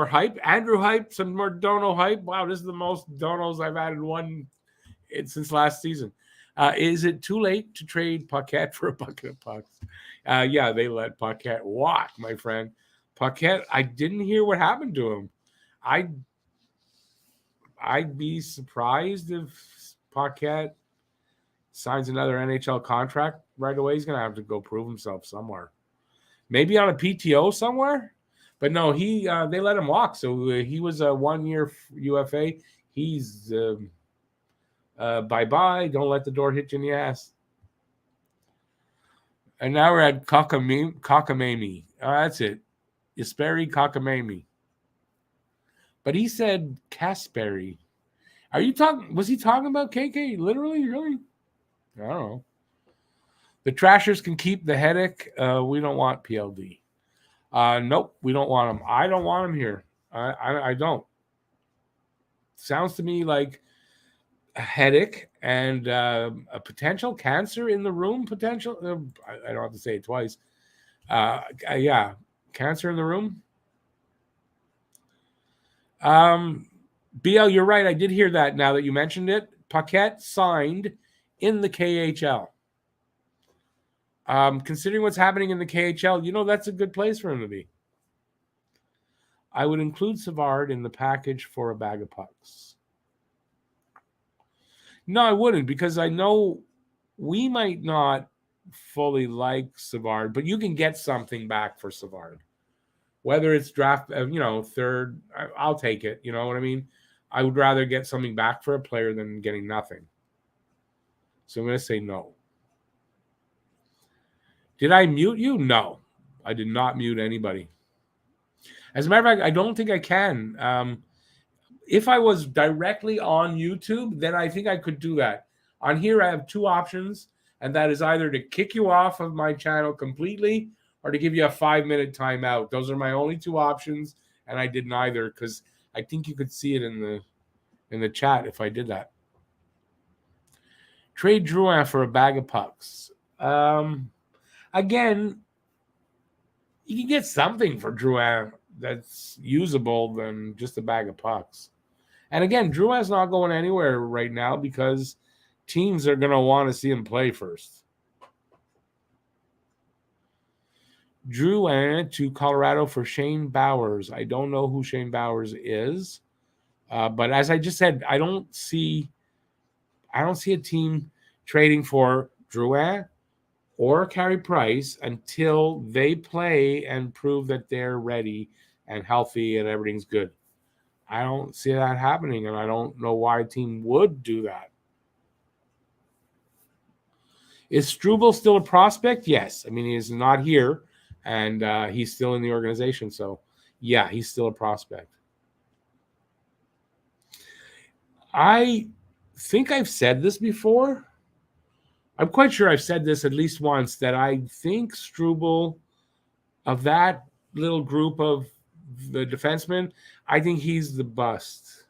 hype. Andrew hype, some more dono hype. Wow, this is the most donos I've added since last season. Is it too late to trade Paquette for a bucket of pucks? Yeah, they let Paquette walk, my friend. Paquette, I didn't hear what happened to him. I'd be surprised if Paquette signs another NHL contract right away. He's going to have to go prove himself somewhere. maybe on a PTO somewhere. But no, they let him walk. So he was a 1-year UFA. He's bye-bye. Don't let the door hit you in the ass. And now we're at Cockamamie. That's it. Jesperi Cockamamie. But he said Kasperi. Are you talking? Was he talking about KK? Literally? Really? I don't know. The Trashers can keep the headache. We don't want PLD. Nope, we don't want him. I don't want him here. I don't. Sounds to me like a headache and a potential cancer in the room. Potential. I don't have to say it twice. Yeah, cancer in the room. BL, you're right. I did hear that now that you mentioned it. Paquette signed in the KHL. Considering what's happening in the KHL, that's a good place for him to be. I would include Savard in the package for a bag of pucks. No, I wouldn't, because I know we might not fully like Savard, but you can get something back for Savard. Whether it's draft, third, I'll take it. You know what I mean? I would rather get something back for a player than getting nothing. So I'm going to say no. Did I mute you? No, I did not mute anybody. As a matter of fact, I don't think I can. If I was directly on YouTube, then I think I could do that. On here, I have two options, and that is either to kick you off of my channel completely or to give you a 5-minute timeout. Those are my only two options, and I did neither because I think you could see it in the chat if I did that. Trade Drouin for a bag of pucks. Again, you can get something for Drouin that's usable than just a bag of pucks. And again, Drouin's not going anywhere right now because teams are going to want to see him play first. Drouin to Colorado for Shane Bowers. I don't know who Shane Bowers is. But as I just said, I don't see a team trading for Drouin or Carey Price until they play and prove that they're ready and healthy and everything's good. I don't see that happening, and I don't know why a team would do that. Is Struble still a prospect? Yes. I mean, he is not here, and he's still in the organization. So, yeah, he's still a prospect. I think I've said this before. I'm quite sure I've said this at least once, that I think Struble, of that little group of the defensemen, I think he's the bust.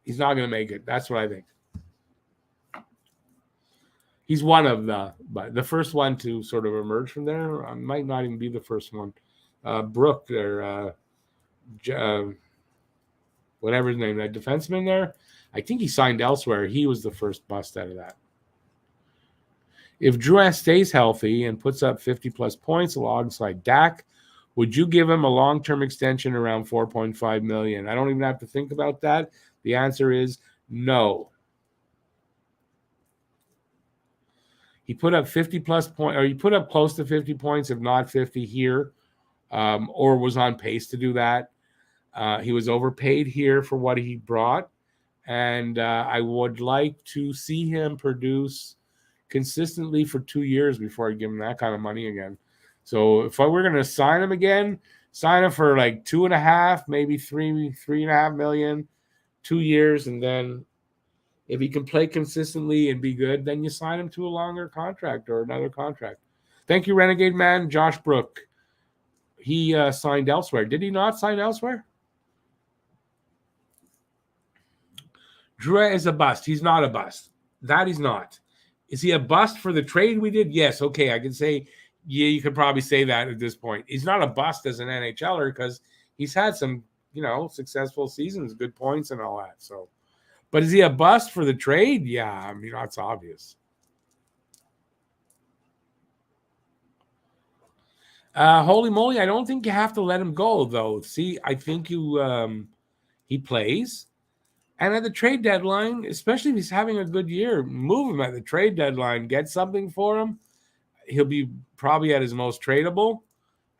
He's not going to make it. That's what I think. He's one of but the first one to sort of emerge from there. Might not even be the first one. Brooke or whatever his name, that defenseman there, I think he signed elsewhere. He was the first bust out of that. If Drouin stays healthy and puts up 50-plus points alongside Dak, would you give him a long-term extension around $4.5 million? I don't even have to think about that. The answer is no. He put up 50-plus points, or he put up close to 50 points, if not 50 here, or was on pace to do that. He was overpaid here for what he brought, and I would like to see him produce consistently for 2 years before I give him that kind of money again. So if we're going to sign him again, sign him for like 2.5, maybe 3.5 million, 2 years, and then if he can play consistently and be good, then you sign him to a longer contract or another contract. Thank you, Renegade Man. Josh Brook. He signed elsewhere. Did he not sign elsewhere? Drouin is a bust. He's not a bust. That he's not. Is he a bust for the trade we did? Yes. Okay, I can say, yeah, you could probably say that at this point. He's not a bust as an NHLer because he's had some, successful seasons, good points and all that. So, but is he a bust for the trade? Yeah, I mean, that's obvious. Holy moly, I don't think you have to let him go, though. See, I think he plays. And at the trade deadline, especially if he's having a good year, move him at the trade deadline. Get something for him. he'll be probably at his most tradable.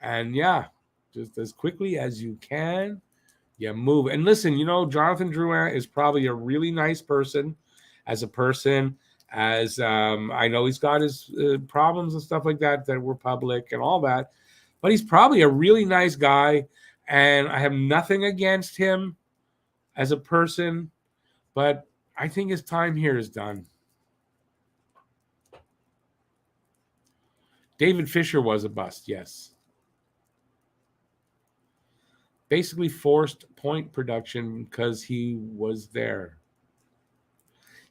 And yeah, just as quickly as you can, you move. And listen, Jonathan Drouin is probably a really nice person as a person. As I know he's got his problems and stuff like that were public and all that, but he's probably a really nice guy. And I have nothing against him as a person, but I think his time here is done. David Fisher was a bust, yes. Basically forced point production because he was there.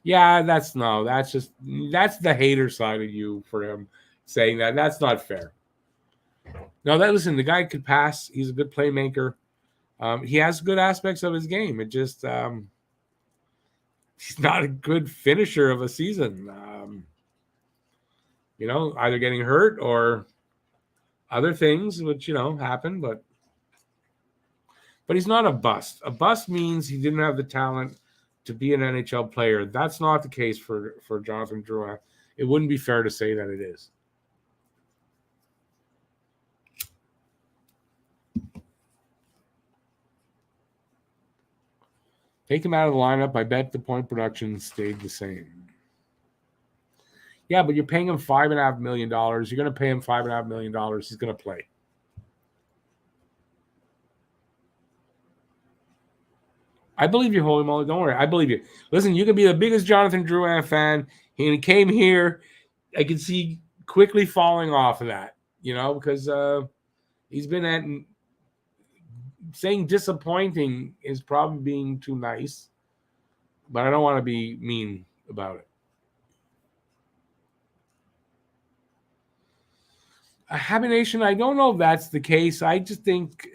Yeah, that's the hater side of you for him saying that. That's not fair. No, listen, the guy could pass. He's a good playmaker. He has good aspects of his game. It just he's not a good finisher of a season. Either getting hurt or other things, which happen, but he's not a bust. A bust means he didn't have the talent to be an NHL player. That's not the case for Jonathan Drouin. It wouldn't be fair to say that it is. Take him out of the lineup. I bet the point production stayed the same. Yeah, but you're paying him $5.5 million. You're going to pay him $5.5 million. He's going to play. I believe you, Holy Moly. Don't worry. I believe you. Listen, you can be the biggest Jonathan Drouin fan. He came here. I can see quickly falling off of that, because he's been at saying disappointing is probably being too nice, but I don't want to be mean about it. A Habit Nation, I don't know if that's the case. I just think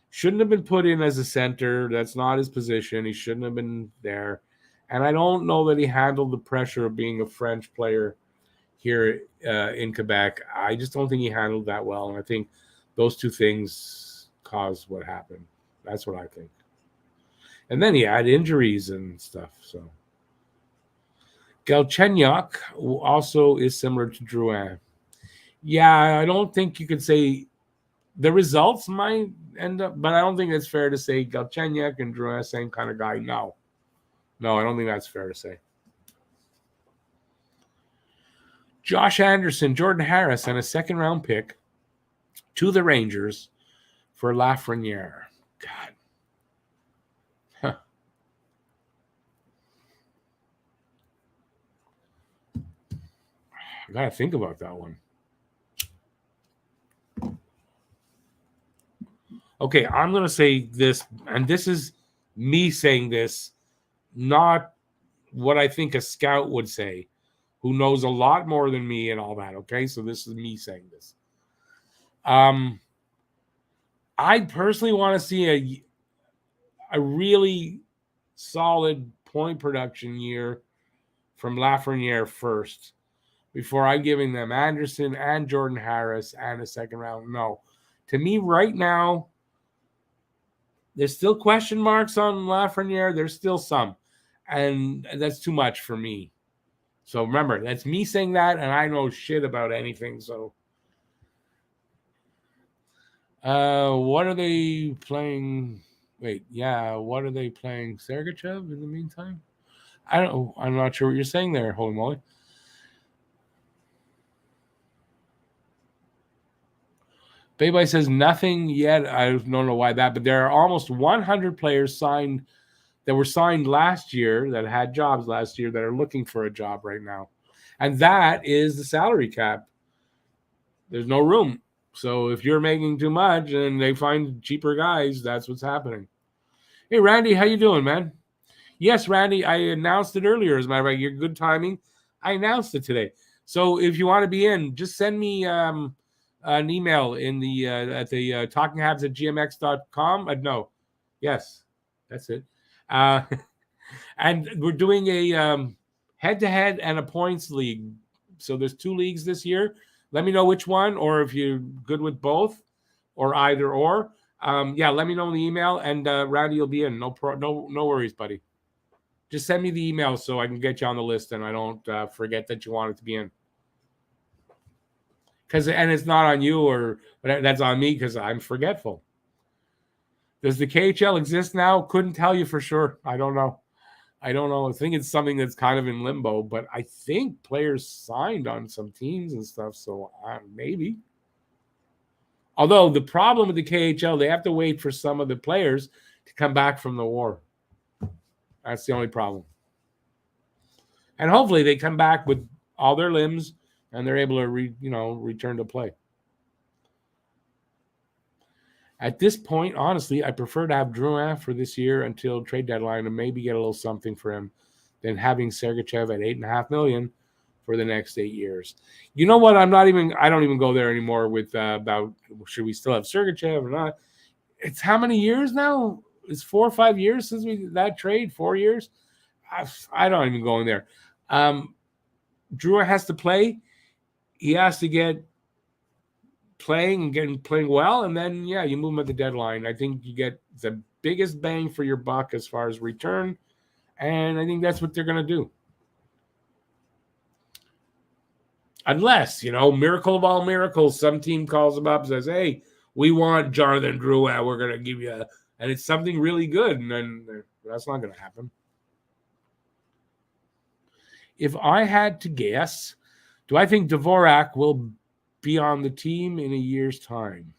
shouldn't have been put in as a center. That's not his position. He shouldn't have been there. And I don't know that he handled the pressure of being a French player here in Quebec. I just don't think he handled that well. And I think those two things caused what happened. That's what I think. And then he had injuries and stuff. So Galchenyuk also is similar to Drouin. Yeah, I don't think you could say the results might end up, but I don't think it's fair to say Galchenyuk and Drouin same kind of guy. No, I don't think that's fair to say. Josh Anderson, Jordan Harris, and a second-round pick to the Rangers for Lafreniere. God. Huh. I got to think about that one. Okay, I'm going to say this, and this is me saying this, not what I think a scout would say, who knows a lot more than me and all that, okay? So this is me saying this. I personally want to see a really solid point production year from Lafreniere first before I'm giving them Anderson and Jordan Harris and a second round. No. To me, right now, there's still question marks on Lafreniere. There's still some. And that's too much for me. So remember, that's me saying that, and I know shit about anything. So, what are they playing? Wait, yeah, what are they playing? Sergachev in the meantime? I'm not sure what you're saying there, holy moly. Baby says nothing yet. I don't know why that, but there are almost 100 players signed that were signed last year that had jobs last year that are looking for a job right now. And that is the salary cap. There's no room. So if you're making too much and they find cheaper guys, that's what's happening. Hey, Randy, how you doing, man? Yes, Randy, I announced it earlier. As a matter of fact, your good timing. I announced it today. So if you want to be in, just send me an email in the at the talkinghabs@gmx.com. No. Yes, that's it. And we're doing a head-to-head and a points league. So there's 2 leagues this year. Let me know which one, or if you're good with both, or either or. Yeah, let me know in the email, and Randy will be in. No worries, buddy. Just send me the email so I can get you on the list, and I don't forget that you wanted to be in. And it's not on you, or that's on me because I'm forgetful. Does the KHL exist now? Couldn't tell you for sure. I don't know. I think it's something that's kind of in limbo, but I think players signed on some teams and stuff, so maybe. Although the problem with the KHL, they have to wait for some of the players to come back from the war. That's the only problem. And hopefully they come back with all their limbs and they're able to return to play. At this point, honestly, I prefer to have Drouin for this year until trade deadline and maybe get a little something for him than having Sergachev at $8.5 million for the next 8 years. You know what? I don't even go there anymore with about should we still have Sergachev or not. It's how many years now? It's 4 or 5 years since that trade. 4 years. I don't even go in there. Drouin has to play. He has to get playing and playing well, and then you move him at the deadline. I think you get the biggest bang for your buck as far as return, and I think that's what they're going to do. Unless, miracle of all miracles, some team calls them up and says, hey, we want Jonathan Drouin, we're going to give you and it's something really good, and then that's not going to happen. If I had to guess, do I think Dvorak will be on the team in a year's time?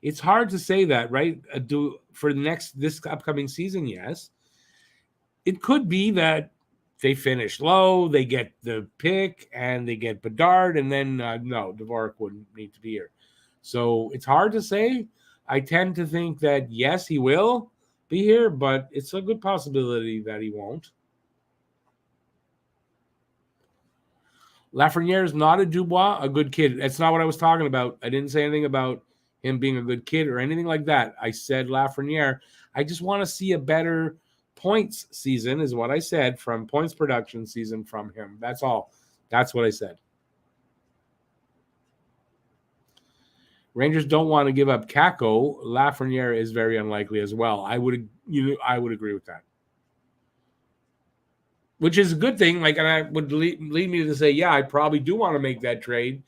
It's hard to say that, right? For this upcoming season, yes. It could be that they finish low, they get the pick, and they get Bedard, and then no, Dvorak wouldn't need to be here. So it's hard to say. I tend to think that, yes, he will be here, but it's a good possibility that he won't. Lafreniere is not a Dubois, a good kid. That's not what I was talking about. I didn't say anything about him being a good kid or anything like that. I said Lafreniere. I just want to see a better points season is what I said, from points production season from him. That's all. That's what I said. Rangers don't want to give up Kakko. Lafreniere is very unlikely as well. I would agree with that. Which is a good thing. And I would lead me to say, I probably do want to make that trade.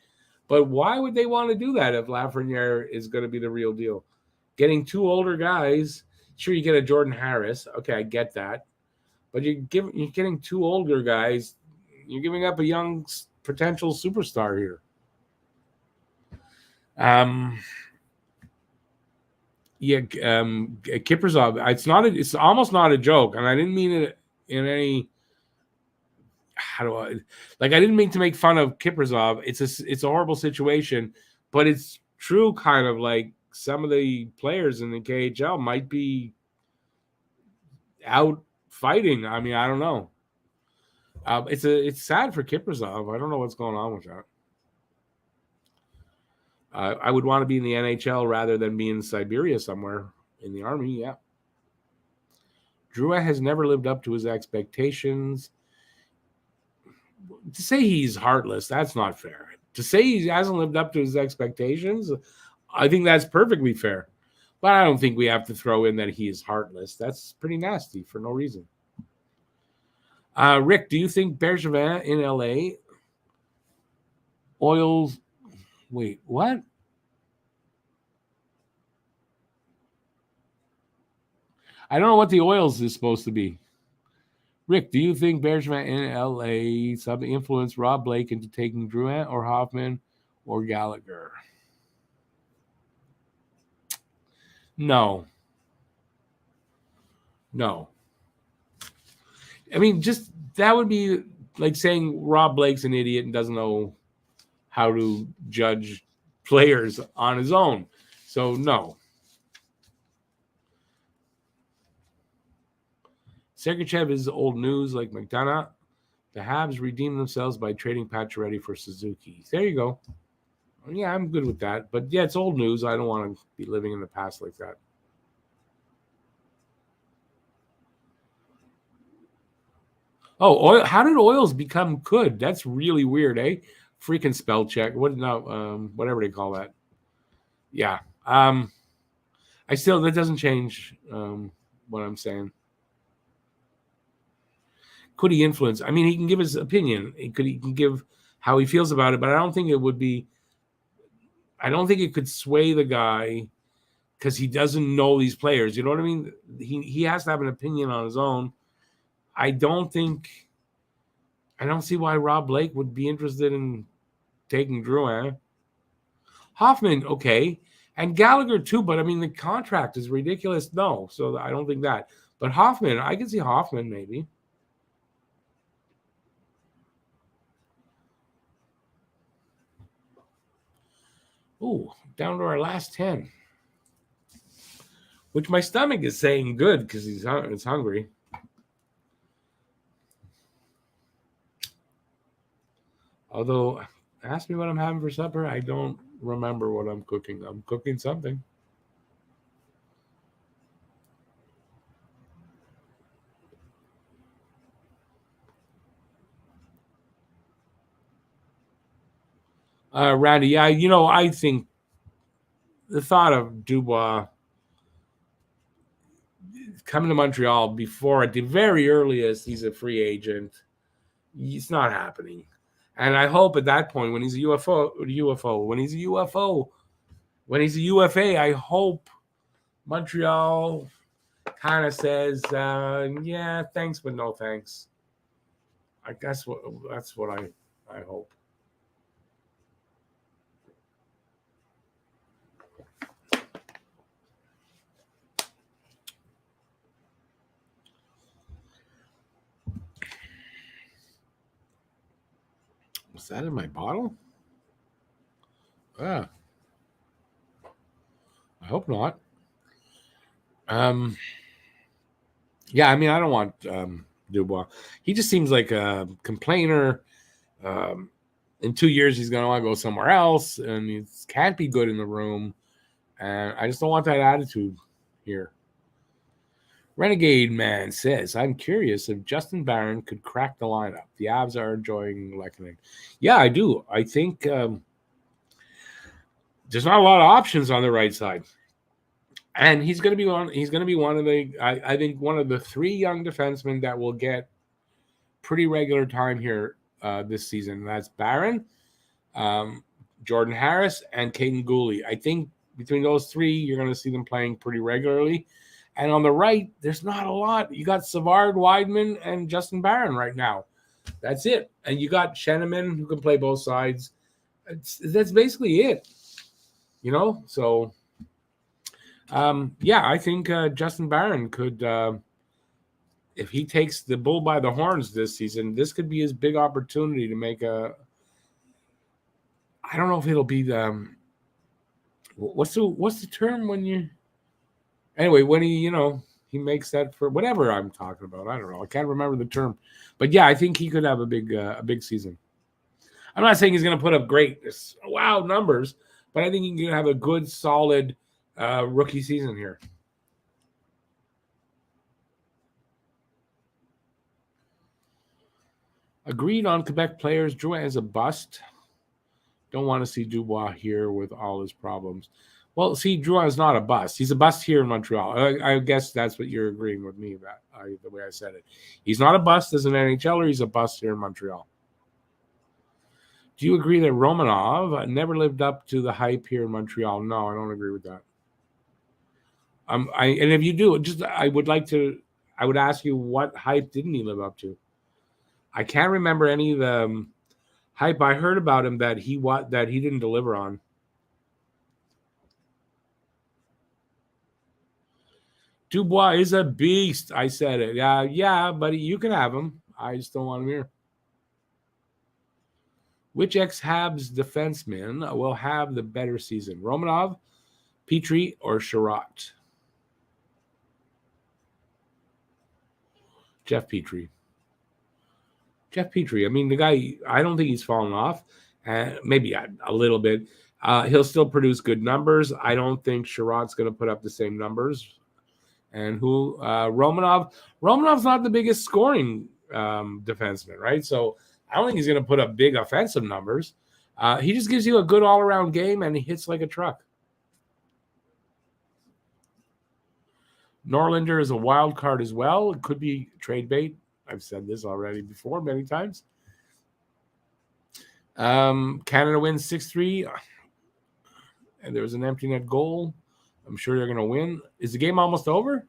But why would they want to do that if Lafreniere is going to be the real deal? Getting 2 older guys, sure, you get a Jordan Harris. Okay, I get that. But you're getting 2 older guys. You're giving up a young potential superstar here. Kiprzov. It's almost not a joke, and I didn't mean it in any. I didn't mean to make fun of Kiprzov. It's a horrible situation, but it's true. Kind of like some of the players in the KHL might be out fighting. I mean, I don't know. It's sad for Kiprzov. I don't know what's going on with that. I would want to be in the NHL rather than be in Siberia somewhere in the Army. Yeah. Drouin has never lived up to his expectations. To say he's heartless, that's not fair. To say he hasn't lived up to his expectations, I think that's perfectly fair. But I don't think we have to throw in that he is heartless. That's pretty nasty for no reason. Rick, do you think Bergevin in LA, Oils... Wait, what? I don't know what the Oils is supposed to be. Rick, do you think Bergevin in LA something influenced Rob Blake into taking Drouin or Hoffman or Gallagher? No. I mean, just that would be like saying Rob Blake's an idiot and doesn't know how to judge players on his own. So, no. Sergachev is old news like McDonough. The Habs redeemed themselves by trading Pacioretty for Suzuki. There you go. Yeah, I'm good with that. But, yeah, it's old news. I don't want to be living in the past like that. Oh, how did Oils become good? That's really weird, eh? Freaking spell check. Whatever they call that. Yeah. That doesn't change what I'm saying. could he influence? I mean, he can give his opinion. He can give how he feels about it, but I don't think it would be. I don't think it could sway the guy because he doesn't know these players. You know what I mean? He has to have an opinion on his own. I don't see why Rob Blake would be interested in taking Drouin. Hoffman, okay. And Gallagher too, but I mean the contract is ridiculous. No, so I don't think that. But Hoffman, I can see Hoffman maybe. Ooh, down to our last 10. Which my stomach is saying good because it's hungry. Although, ask me what I'm having for supper. I don't remember what I'm cooking. I'm cooking something. Randy, yeah, I think the thought of Dubois coming to Montreal before, at the very earliest, he's a free agent. It's not happening. And I hope at that point, when he's a when he's a UFA, I hope Montreal kind of says, yeah, thanks, but no thanks. I guess that's what I hope. Was that in my bottle? Ah, I hope not. Yeah, I mean, I don't want Dubois. He just seems like a complainer. In 2 years, he's going to want to go somewhere else, and he can't be good in the room. And I just don't want that attitude here. Renegade Man says, I'm curious if Justin Barron could crack the lineup. The Avs are enjoying Lehkonen. Yeah, I do. I think there's not a lot of options on the right side. And he's going to be one of the I think one of the 3 young defensemen that will get pretty regular time here this season. That's Barron, Jordan Harris, and Caden Gooley. I think between those 3, you're going to see them playing pretty regularly. And on the right, there's not a lot. You got Savard, Weidman, and Justin Barron right now. That's it. And you got Sheneman, who can play both sides. That's basically it. So yeah, I think Justin Barron could, if he takes the bull by the horns this season, this could be his big opportunity to make I don't know if it'll be the what's the term when you anyway when he makes that for whatever I'm talking about. I don't know. I can't remember the term, but yeah, I think he could have a big season. I'm not saying he's going to put up great wow numbers, but I think he can have a good solid rookie season here. Agreed on Quebec players. Drouin is a bust. Don't want to see Dubois here with all his problems. Well, see, Drouin is not a bust. He's a bust here in Montreal. I guess that's what you're agreeing with me about, the way I said it. He's not a bust as an NHLer. He's a bust here in Montreal. Do you agree that Romanov never lived up to the hype here in Montreal? No, I don't agree with that. And if you do, I would ask you, what hype didn't he live up to? I can't remember any of the hype I heard about him that he didn't deliver on. Dubois is a beast. I said it. Yeah, buddy, you can have him. I just don't want him here. Which ex-Habs defenseman will have the better season? Romanov, Petrie, or Sherratt? Jeff Petrie. I mean, the guy, I don't think he's fallen off. Maybe a little bit. He'll still produce good numbers. I don't think Sherratt's going to put up the same numbers. And Romanov's not the biggest scoring defenseman, right? So I don't think he's going to put up big offensive numbers. He just gives you a good all-around game, and he hits like a truck. Norlinder is a wild card as well. It could be trade bait. I've said this already before many times. Canada wins 6-3, and there was an empty net goal. I'm sure they're going to win. Is the game almost over?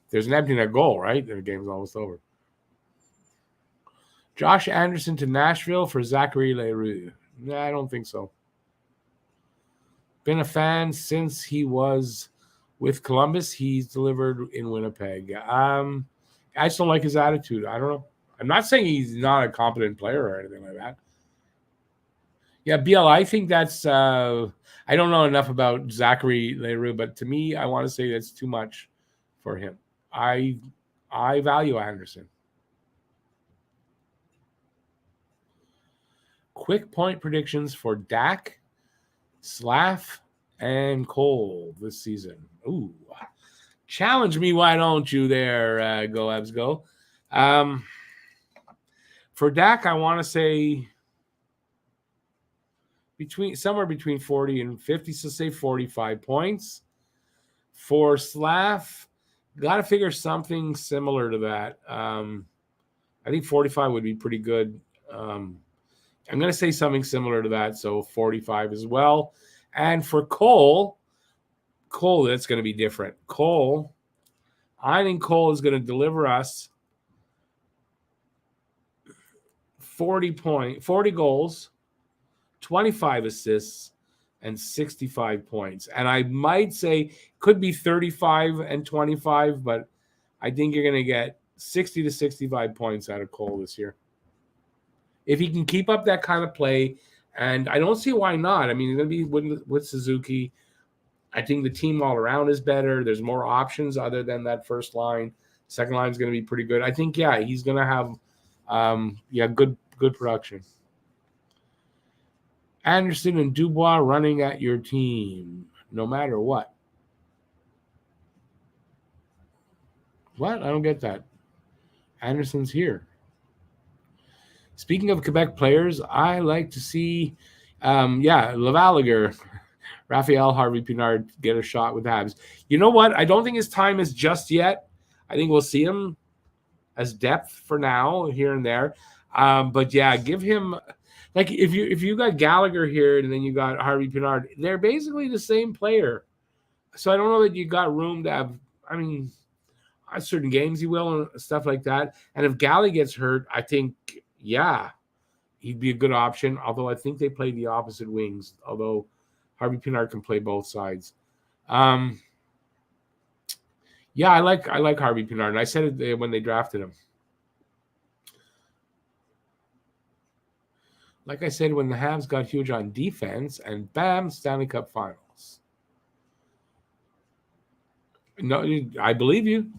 There's an empty net goal, right? The game's almost over. Josh Anderson to Nashville for Zachary Leroux. No, I don't think so. Been a fan since he was with Columbus. He's delivered in Winnipeg. I just don't like his attitude. I don't know. I'm not saying he's not a competent player or anything like that. Yeah, BL, I think that's I don't know enough about Zachary Leroux, but to me, I want to say that's too much for him. I value Anderson. Quick point predictions for Dak, Slav, and Khl this season. Ooh. Challenge me, why don't you there, Go Habs Go. For Dak, I want to say somewhere between 40 and 50, so say 45 points. For Slav, got to figure something similar to that. I think 45 would be pretty good. I'm going to say something similar to that, so 45 as well. And for Khl, that's going to be different. I think Khl is going to deliver us 40 goals, 25 assists, and 65 points. And I might say could be 35 and 25, but I think you're going to get 60 to 65 points out of Khl this year. If he can keep up that kind of play, and I don't see why not. I mean, he's going to be with Suzuki. I think the team all around is better. There's more options other than that first line. Second line is going to be pretty good. I think, he's going to have, good production. Anderson and Dubois running at your team, no matter what. What? I don't get that. Anderson's here. Speaking of Quebec players, I like to see, Lavaliger, Raphael Harvey-Pinard get a shot with Habs. You know what? I don't think his time is just yet. I think we'll see him as depth for now, here and there. But give him, like, if you got Gallagher here and then you got Harvey-Pinard, they're basically the same player. So I don't know that you got room to have. I mean, certain games you will and stuff like that. And if Galley gets hurt, I think he'd be a good option. Although I think they play the opposite wings. Although Harvey-Pinard can play both sides. I like Harvey-Pinard. And I said it when they drafted him. Like I said, when the Habs got huge on defense, and bam, Stanley Cup Finals. No, I believe you.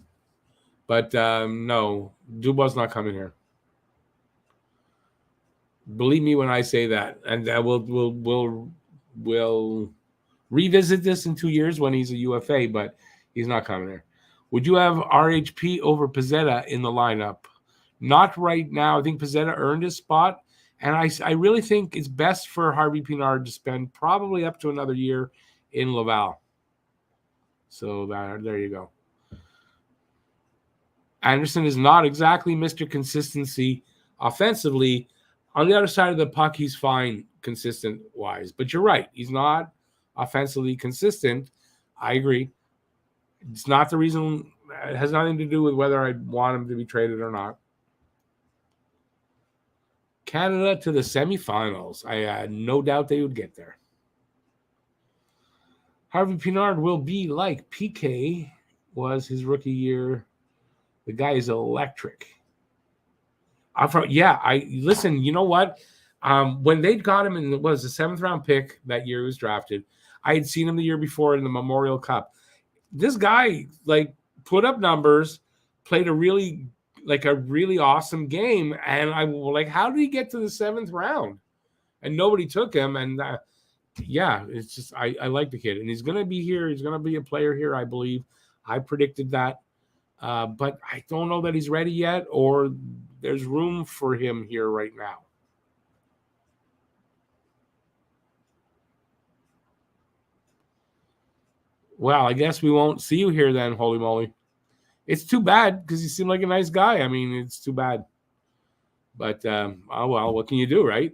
But no, Dubois not coming here. Believe me when I say that, and we'll revisit this in 2 years when he's a UFA, but he's not coming here. Would you have RHP over Pezzetta in the lineup? Not right now. I think Pezzetta earned his spot, and I really think it's best for Harvey-Pinard to spend probably up to another year in Laval. So there you go. Anderson is not exactly Mr. Consistency offensively. On the other side of the puck, he's fine consistent-wise. But you're right. He's not offensively consistent. I agree. It's not the reason. It has nothing to do with whether I want him to be traded or not. Canada to the semifinals. I had no doubt they would get there. Harvey-Pinard will be like PK was his rookie year. The guy is electric. Listen, you know what? When they got him in the 7th round pick that year he was drafted, I had seen him the year before in the Memorial Cup. This guy put up numbers, played a really awesome game, and I was like, how did he get to the 7th round? And nobody took him, and it's just I like the kid, and he's going to be here. He's going to be a player here, I believe. I predicted that. But I don't know that he's ready yet, or there's room for him here right now. Well, I guess we won't see you here then, holy moly. It's too bad because he seemed like a nice guy. I mean, it's too bad. But, oh, well, what can you do, right?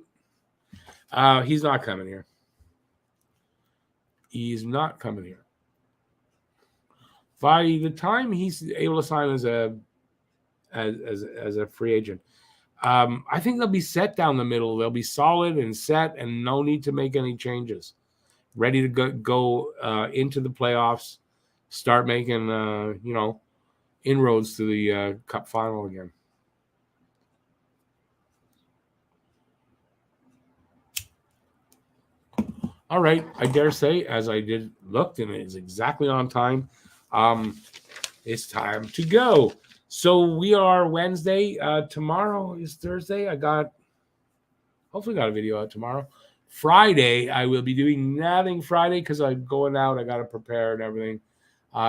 He's not coming here. He's not coming here. By the time he's able to sign as a free agent, I think they'll be set down the middle. They'll be solid and set, and no need to make any changes. Ready to go into the playoffs, start making inroads to the Cup final again. All right, I dare say, as I looked, and it is exactly on time. It's time to go. So we are Wednesday. Tomorrow is Thursday. Hopefully got a video out tomorrow. Friday, I will be doing nothing Friday because I'm going out. I got to prepare and everything.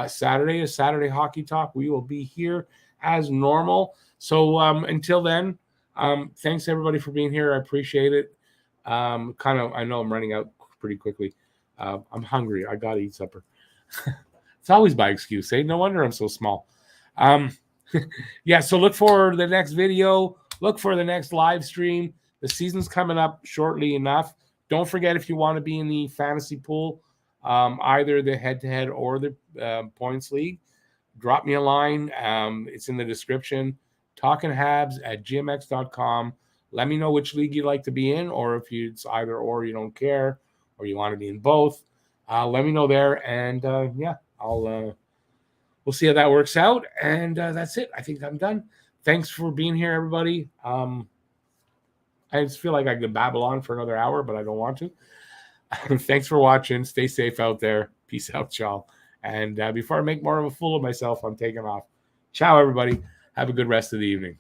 Saturday is Saturday Hockey Talk. We will be here as normal. So until then, thanks everybody for being here. I appreciate it. I know I'm running out pretty quickly. I'm hungry. I got to eat supper. It's always my excuse. No wonder I'm so small. Yeah, so look for the next video. Look for the next live stream. The season's coming up shortly enough. Don't forget, if you want to be in the fantasy pool, either the head-to-head or the points league, drop me a line. It's in the description. talkinghabs@gmx.com. Let me know which league you'd like to be in, or if it's either or, you don't care, or you want to be in both. Let me know there, and yeah, we'll see how that works out. And that's it. I think I'm done. Thanks for being here, everybody. I just feel like I could babble on for another hour, but I don't want to. Thanks for watching. Stay safe out there. Peace out, y'all. And before I make more of a fool of myself, I'm taking off. Ciao, everybody. Have a good rest of the evening.